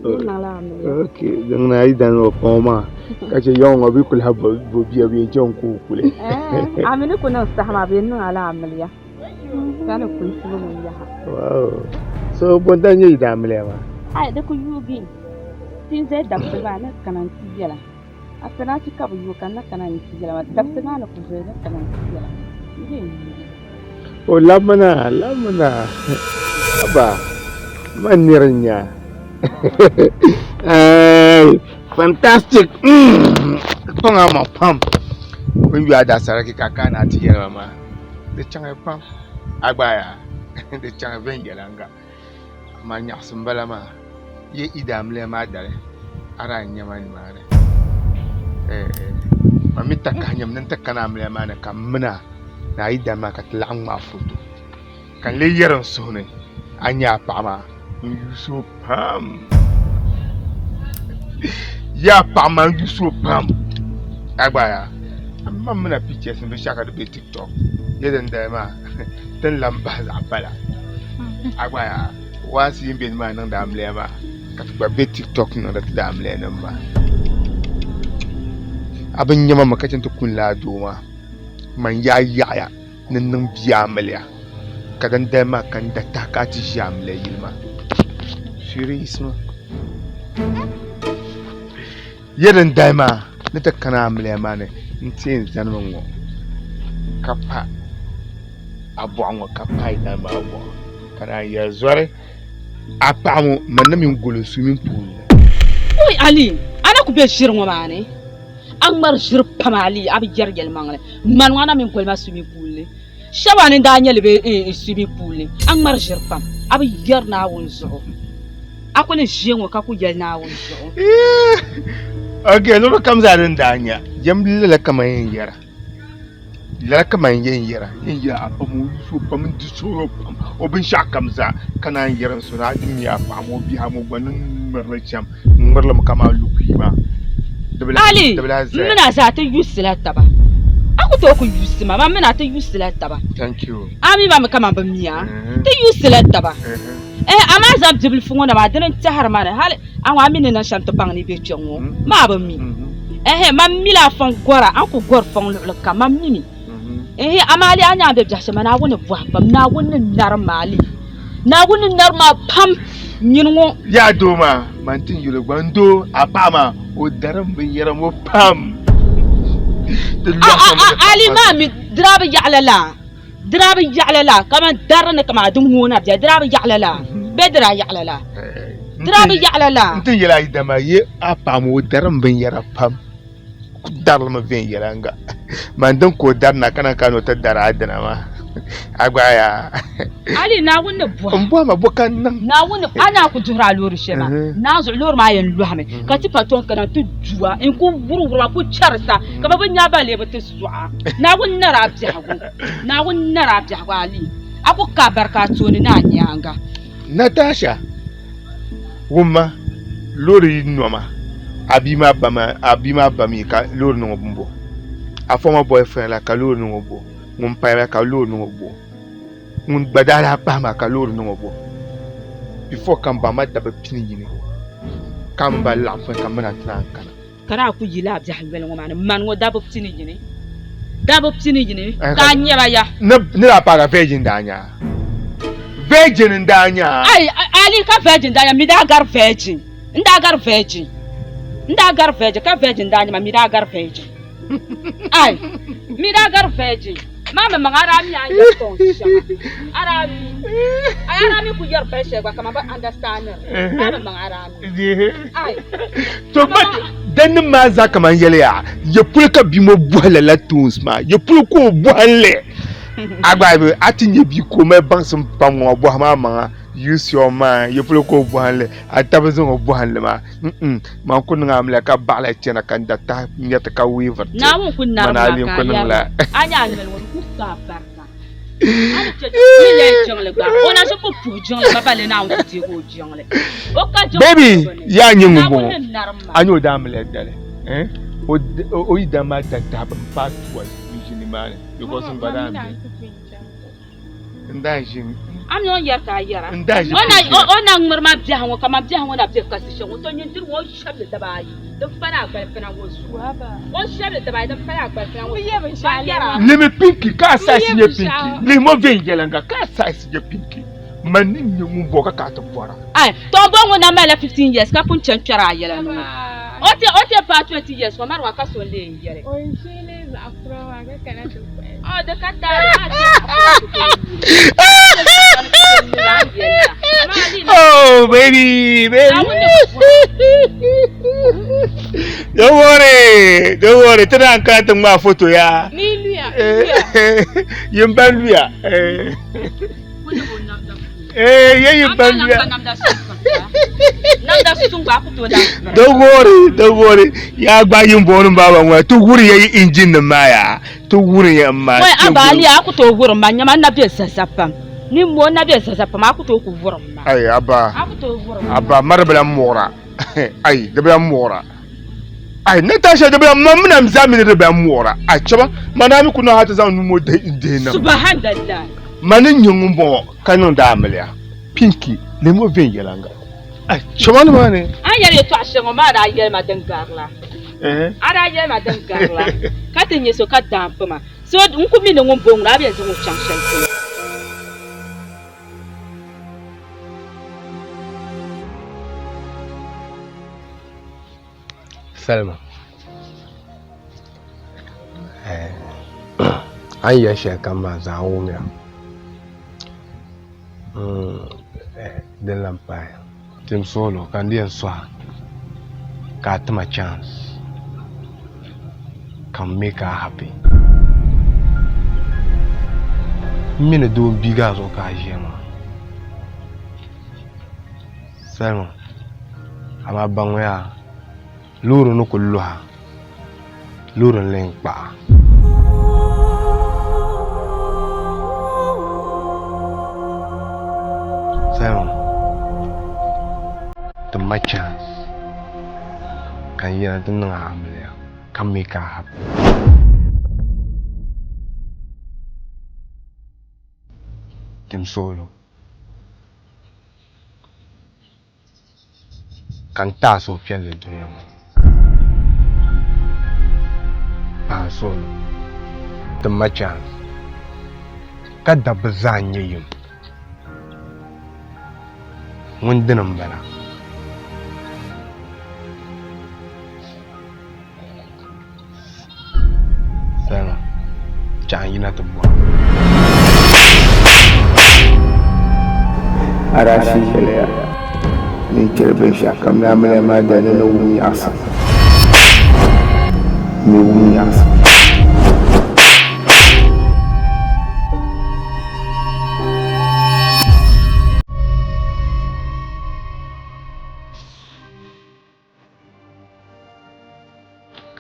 zo na la amala okay dan na idan o koma kace yon obi kul habo bo biya be jon ku kule amene ko na stahma be na la amala kana kristo mo ya wow so bondan yi da amala ma ai da ku yugi tin zai dabba ba na kanan tiyala asana ci kabu yu kan na kanan tiyala dabba na ku zai na kanan tiyala o lamana aba manirnya fantastic ponga ma pam when you ada saraki kaka na tiyala ma de changa pam agbaya de changa vengelanga ma nyasum balama ye idam le ma dare ara nyama ni mare Mami takanyam nan takana amle mana kamna na ida ma ka tlang ma foto kan le yaran sone anya pama Yusuf pam ya pama Yusuf pam agbaya amma muna pictures be shaka de TikTok yedan da ma tan lamba za bala agbaya wasi yimbe ma nan da amle ma ka ba be TikTok nan da amle nan ba abin yama makacin tukun ladoma man ya yaya nan biya miliya kadan da ma kan da takati jamle yilma shirisma yadan daima na takana miliya mane ntin zanmo kapa abwango kapa ida ma abwa kana ya zore apamu manamin gulu swimming pool oi ali ana ku be shirmo mane Angmar shir pamali abi jargel mangle man wana min kolma swimming pool shabani daniel be swimming pool angmar shir pam abi jar na won zo akone jengo ka ku yel na won zo okay no kam zarin danya jam lila kama yin yara lila kama yin yara apamu so pam di so pam obin shakamza kana yaran suna dimi ya pamo bi hamu gwanin marlacham marlam kama lukima Ali, muna za ta yusila taba. Aku to ku yusima, ma muna ta yusila taba. Thank you. Ami ba kama ba miya. Ta yusila taba. Ama zab jibil fungo na ma dinan ta har mana hal an wa min na shanta bang ni be chongo. Ma ba mi. Ma mila fon gora, an ku gor fon lu ka ma mimi. Amali anya be jahse mana wona bwa bam na wona nar mali. Na wona nar ma pam nyingo ya doma mantin yule gwando apama o daram bin yaram o pam ali mami draba ya'lala kama darna kama dum hona bja draba ya'lala bedra ya'lala draba ya'lala ntin yala idama ye apama o daram bin yaram pam darma bin yaranga mandan ko darna kana kano ta dara adana ma agbaya ali na wonna bwa mbwa mabokan nan na wonna ana ku jura lori shema na zu lori ma yan luhame ka ti paton kana tu juwa in ku buru ku charsa ka ba nya ba le bata su'a na wonna rabji hagu ali aku ka barka to ni na nyanga Natasha wumma lori noma abima bami ka lori no bumbo a former boyfriend la ka lori no bo mun payra ka lori no bo mun badala pama ka lori no bo before kan ba ma da ba pini yini kan ba la fa kan mana tran kana ku yila abja halwel ngoma man ngo da ba pini yini ka nyaba ya ne la para virgin danya ai ali ka virgin danya mi da gar virgin ka virgin danya ma mi da gar virgin ai mi da gar virgin mama mangarami ya ton arami ku yar peshe ba kama ba understand mama mangarami ai to ba dan ma za kaman yele ya pulka bimo buhala la tons ma ya pulko buhalle agba atinye bi ko me bansim pamwa bo ma use your mind ya pulko buhalle atabazon buhalle ma man kun ngam la ka bala chena kan data nyata ka weaver na won kun na ma ka ya anya ngel won ku ka barka ani che ile jongle ba ona so ko pu jongle ba bale na on ti ko jongle o ka jongle baby ya nyingu bo anyo damle dale o idama data pa was usually man because badam ndajin am non yarka yara ona ngmarma biaho kama biaho na bia kasisho to nyentir wo shable tabai do fana akbar fana wo suaba wo shable tabai do fana akbar fana wo yara limi pinki ka size nye pinki li mo vengelanga ka size nye pinki manin nye mu boka ka to bora ai to bongo na mala 15 years ka pun chanchara yela no ote pa 20 years ko marwa ka so le yere o njile za afro wa ka kana to de kata oh baby don't worry tana kan ta ma photo ya ni luya yimban luya yimban luya Nanda sunga ku to da. Don't worry. Ya gba yin bonun baba wa to wuri yayi injin na maya. To wuri ya ma. Wai abali aku to wurin ma nyama na bi sasapam. Ni mo na bi sasapam aku to ku wurin ma. Ai aba. Aku to wurin. Aba marabala mora. Ai da ba mora. Ai na tashi da ba mamuna mzami da ba mora. A chaba manami kuna hata za nu mo da inde na. Subhanallah. Manin yin bo kanon da amaliya. Pinky le mo ven yelanga. Ai chaba no mane. An yare to ashengo ma da yare ma dangarla. Ara yare ma dangarla. Ka tinye so ka dampama. So nkumi ne ngombong la bi zo changshan. Salma. An yi shekan ba za a wumiya. Din lampaya. Tim solo kan diyan swa. Ka tuma chance. Can make her happy. Mine do biga zo ka jema. Salma. Ama bangwaya. Luru no kulluha. Luru leng pa. Sam. The my chance. Kan yana tunang amlia. Kan make her happy. Tim solo. Kan taso fiel de yamo. Solo the merchant kada bazanye yum wundinam bala sana jangina to bo arashi sheleya ni kirbe shakam na mele ma da no wuni asa ni wuni asa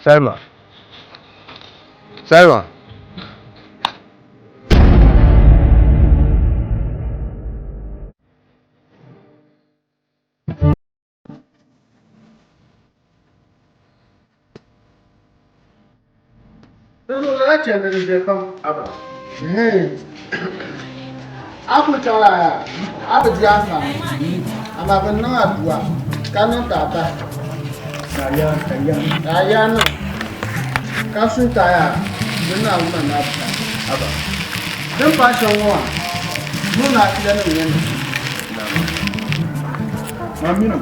Salma. Salma. Aku cakap, apa jasa? Apa benar dua? Kanan tata. Kaya no. Kasu kaya. Benar mana apa? Apa? Tempat semua. Mana tidak ada yang. Mami no.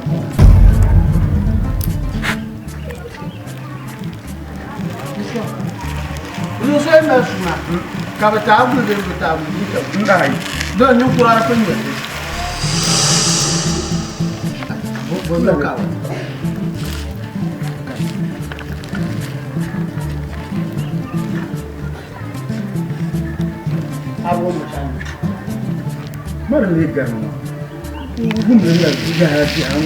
Lu saya masuk. Kau tahu dia tahu. Enggak. Dah ni kurang apa ni? Boleh kau. Aku macam. Mana legar ni? Ibu mula juga hati aku.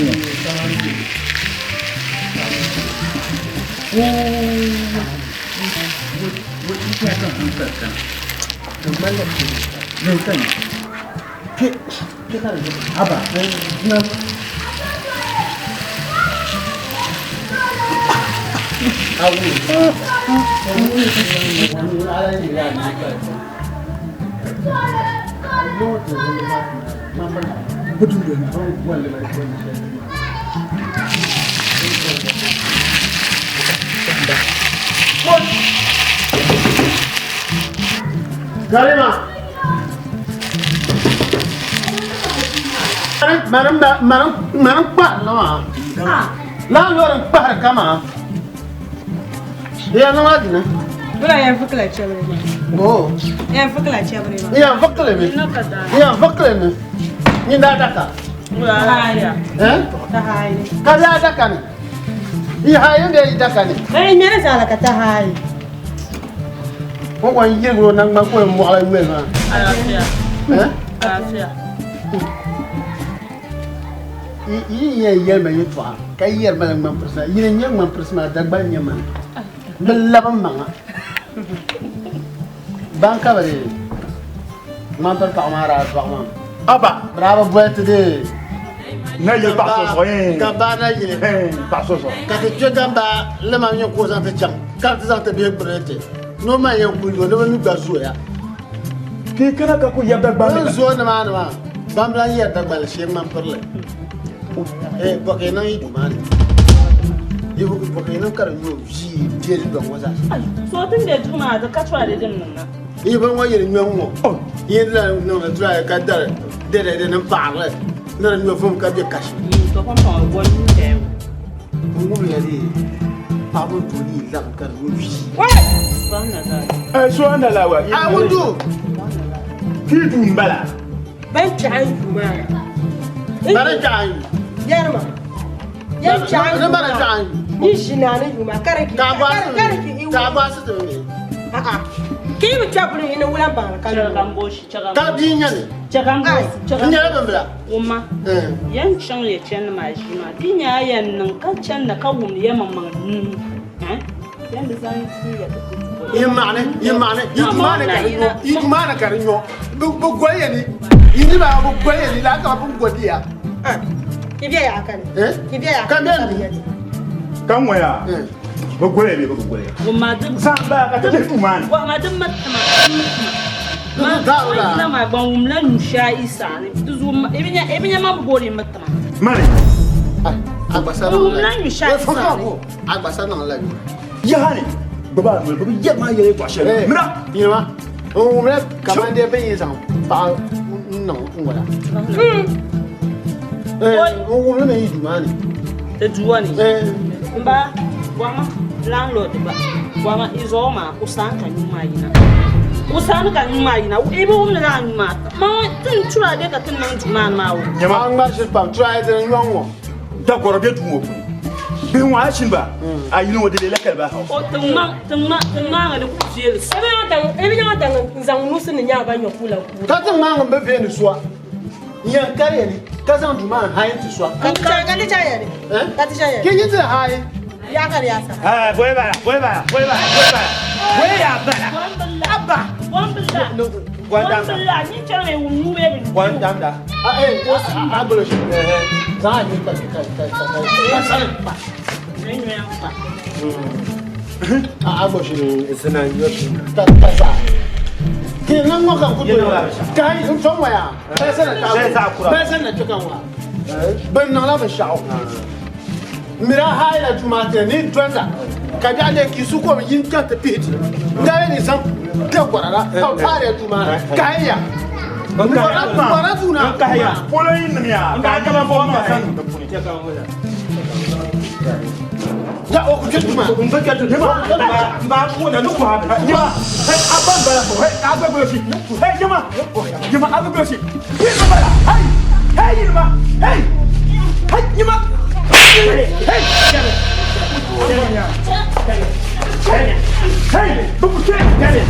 Buat kita akan hantarkan. Kembali ke Nelson. Kita apa? Nam. Karima. Manam pak lama. Lah orang pak kama. Dia nama lagi na. Bula yang fakir cewek ni. Oh. Yang fakir cewek ni. Yang fakir ni. Yang fakir ni. Ni dah ada kan? Tahaya. Tahaya. Kada ada kan? Iya yang dia ada kan? Eh, mana salah kata tahaya. Kau kan ye guru nang mak kau mau alai meh ha. Asia. Asia. yer me yitwa ka yer ma man persona yin nyang man persona da ban nyama belaban manga banka bare man per pa mara to ma aba bravo boite de na ye ba so yin ka ba na yile ba so ka te jogamba le ma nyo ko zante cham ka te zante be brete no ma ye ku yo no mi gazu ya ke kana ka ko yabda ba zo na ma bambla yer da bal she man perle porque não é humano. Eu porque não quero meu ji dia de bom waza. So tun da juma da kachwa da din nan. E ban wa yer nyon mo. E la no na try ka dar de nan parle. Na no fom ka de kashi. To kon pa won de. Mo mo yari. Pa mo to ni la ka ro ji. So anda la wa. Ah mo do. Ki du mbala. Ban chan juma. Bara chan. Yarma. Yan chan. Na bara chan. Ni shina ne juma karaki. Ka ba su to ne. Ki mi tabulu ina wulan ba ka. Chagamboshi Ka bi nya ne. Chagamboshi. Nya ban bla. Umma. Yan chan ye chen ma shi ma. Dinya yan nan ka chan da ka wum ye mamman. Yan da san ki ya. Imana karinyo. Bu goye ni. Ini ba bu goye ni la ka bu godiya. Kibia ya kan. Kibia ya kan. Kan waya. Bu goye ni bu goye. Umma dum samba ka ta tu man. Wa ma dum matama. Ma na ma ban wum la nusha isa ne. Duzu ebinya ma bu gori matama. Mari. Agbasa na. Wum la nusha isa ne. Agbasa na la. Yahani. Baba mo bu ye ma yele kwa shere. Mira. Yema. O mo kamande ben yin san. Pa no ngora. O mo me yi dumani. Te duwani. Mba wama landlord ba. Wama izoma usanka nyuma yina. Usanka nyuma yina. Ebe wum la nyuma. Ma tin tura de ka tin nan juma ma wo. Nyama ngba shi pam try de nyonwo. Da goro de tumo. Bin wa shin ba. Ayi no de le kalba ha. O tuma ga de ku fiel. Ebe nya ta nzan nusu ni nya ba nyokula ku. Ka tin ma ngba be ni so. Yan kare ni. Ka san duma hayin tu so. Ka ti cha ya ni. Ka ti cha ya. Kin yi ta hayin. Ya kare ya sa. Boy ba. Boy ya ba. Abba. Wambilla. Wambilla ni chame wunu be. Wandamda. Agolo shi. Za ni ka. Agolo shi isina yoshi. Ta. Ki nan mo kan kudo. Kai sun son waya. Pesa na tukan wa. Ban na la ba shao. Mira haila jumate ni twenza. Kaja le kisuko yin kan ta piti. Dai ni san ta kwarara. Au tare juma. Kaiya. Bara tuna. Kaiya. Polo yin miya. Ka kala bo ma san. Ya o ku juma. Kun ba ka juma. Ba ko na ku ha. Juma. Hey aban bala ko. Hey aban bala shi. Hey juma. Juma aban bala shi. Hey bala. Hey juma. Hey. Hey juma. Hey. Hey, buku cek, kali,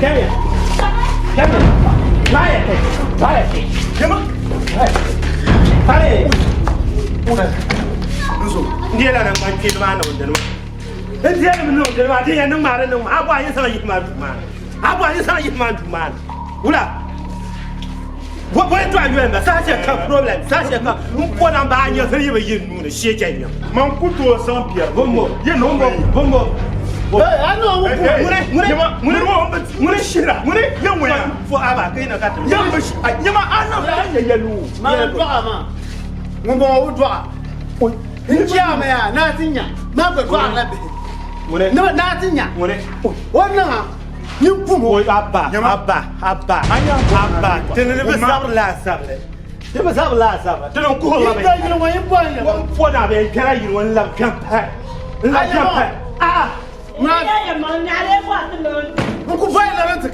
kali, jema, kali, Nusu, dia lah nak mancing mana pun dulu. Dia nak dulu, dia nak marah dulu. Apa yang salah ikhman cuma, apa yang salah ikhman cuma, ulah. What do I remember? Such a problem, such a what I'm buying your 3 years, shaking. Mankuto or some Pierre, Bombo, you know, Bombo. I know, Munishira, Muni, young man, for Abba, young bush, Yama, I know, yellow, Mama, Mumbo, drop. Yamaya, nothing, Mama, no, nothing, what now? You put Abba. Tell me something last Saturday. There was our last Saturday. Don't call me. You know why you're going. What are they? Can I you one love campaign? Like campaign. Ah, man, I want to learn. Who could buy the rent?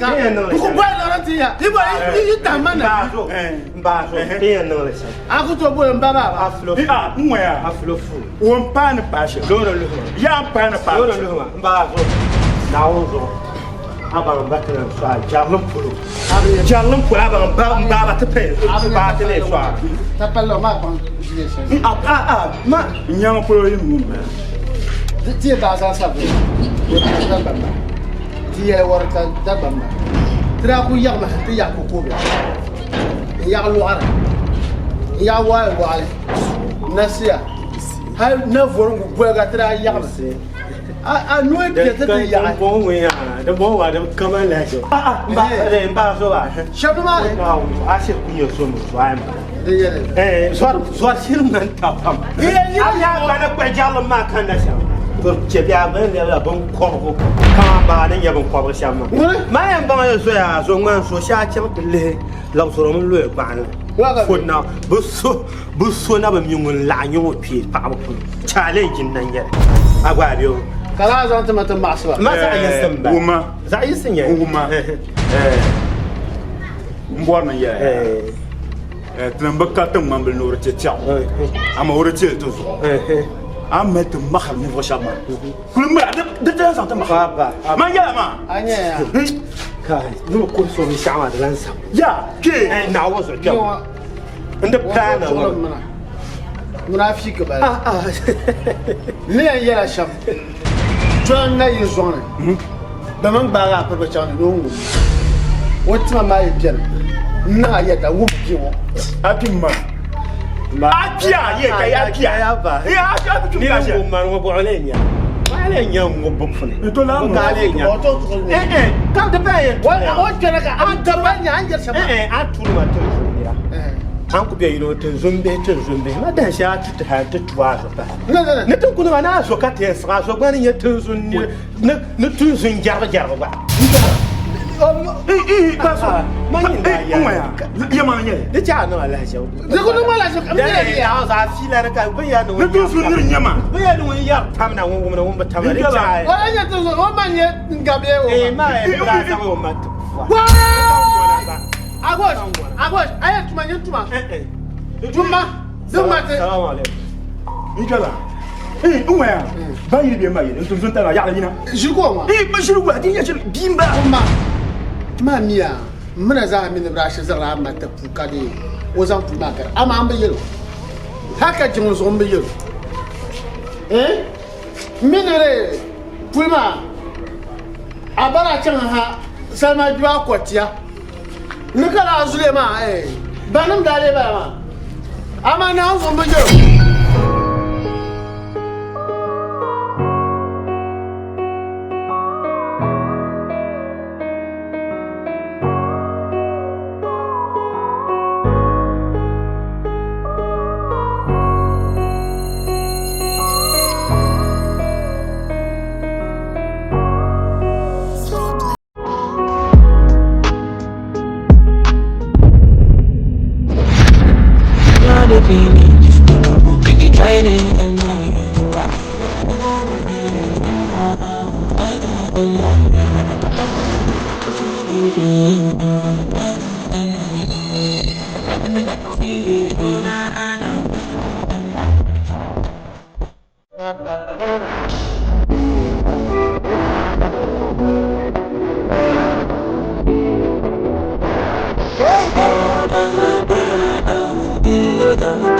Who could buy the rent here? You can't manage. I could go and Baba. I flew. Where I flew full. One pan of passion. Don't look. Young pan of passion. Now. abang batna so jarlum polo jarlum polo abang ba te pe ba te le so tapalo ma kon ma nyang polo yim ti da sa sa ti ya warta da bamba tra ku ya ma ti ya ku ko ya lu ara ya wa nasia ha na voru ku ga tra ya ma a no e te ya bon we ya de bon wa de kama la so ba so ba shabu ma a se ku yo so mo so ai so sir man ta pam ya ba na kwa jalo ma kan da sha to che bia ban ya ban ko kan ba ne ya ban ko ba sha ma yan ban yo so ya so ngan so sha che le law so mo lo e ba na ko na bu so na ba mi ngun la nyu pi pa ba ku challenge nan ya agwa biyo kala zan ta mata masu ba ma za a yasan ba uma za a yasan ya uma mbwana ya tnambaka tan mambel no rete tia ama orete to zo ama te mahar ni voshama kulma de ta sa ta mahar ba ma ya ma anya ya kai no ko so mi shama da lansa ya ke na wazo ke inda plan na munafiki ba ne ya sham John na yi zone da man ba ga fa chan no wata ma yi jan na ya da wu ki wo apima apia ye kai apia ya ba ya apia tu ni ko man wo bo alenya alenya ngo bo fune to la ngo alenya ka de ba ye wa kana ka an ta ba nya an jar sama a turu ma to an ku biya yino tun zumbe ma dan sha ta ha ta tuwa so ba ne tun kuna na so ka te sa so ba ni tun zun ne tun zun jarba ba ba so ma yin da ya ma nye de ja no ala sha de ko no mala so kam ne ya za fi la ka ba ya no ne tun zun ni nyama ba ya no ya tam na won na won ba tam re ja wa anya tun so o man ye ngabe o ma e bra sa o ma tu Agos, aya tuma yin tuma. Tuma, zuma te. Assalamu alaikum. Ikala. Umma ya. Ba yi bi ma yi, tun zun ta na ya la yina. Shirko ma. Ba shirko a din ya shirko dimba. Ma miya, muna za min brashi zara ma ta fuka de. Ozan tuma kar. Ama an bayyano. Haka jin zo an bayyano. Minere pulma. Abara can ha sama juwa kwatiya. Nikala Zulema banam dale ba ma ama na zo mbejo Oh,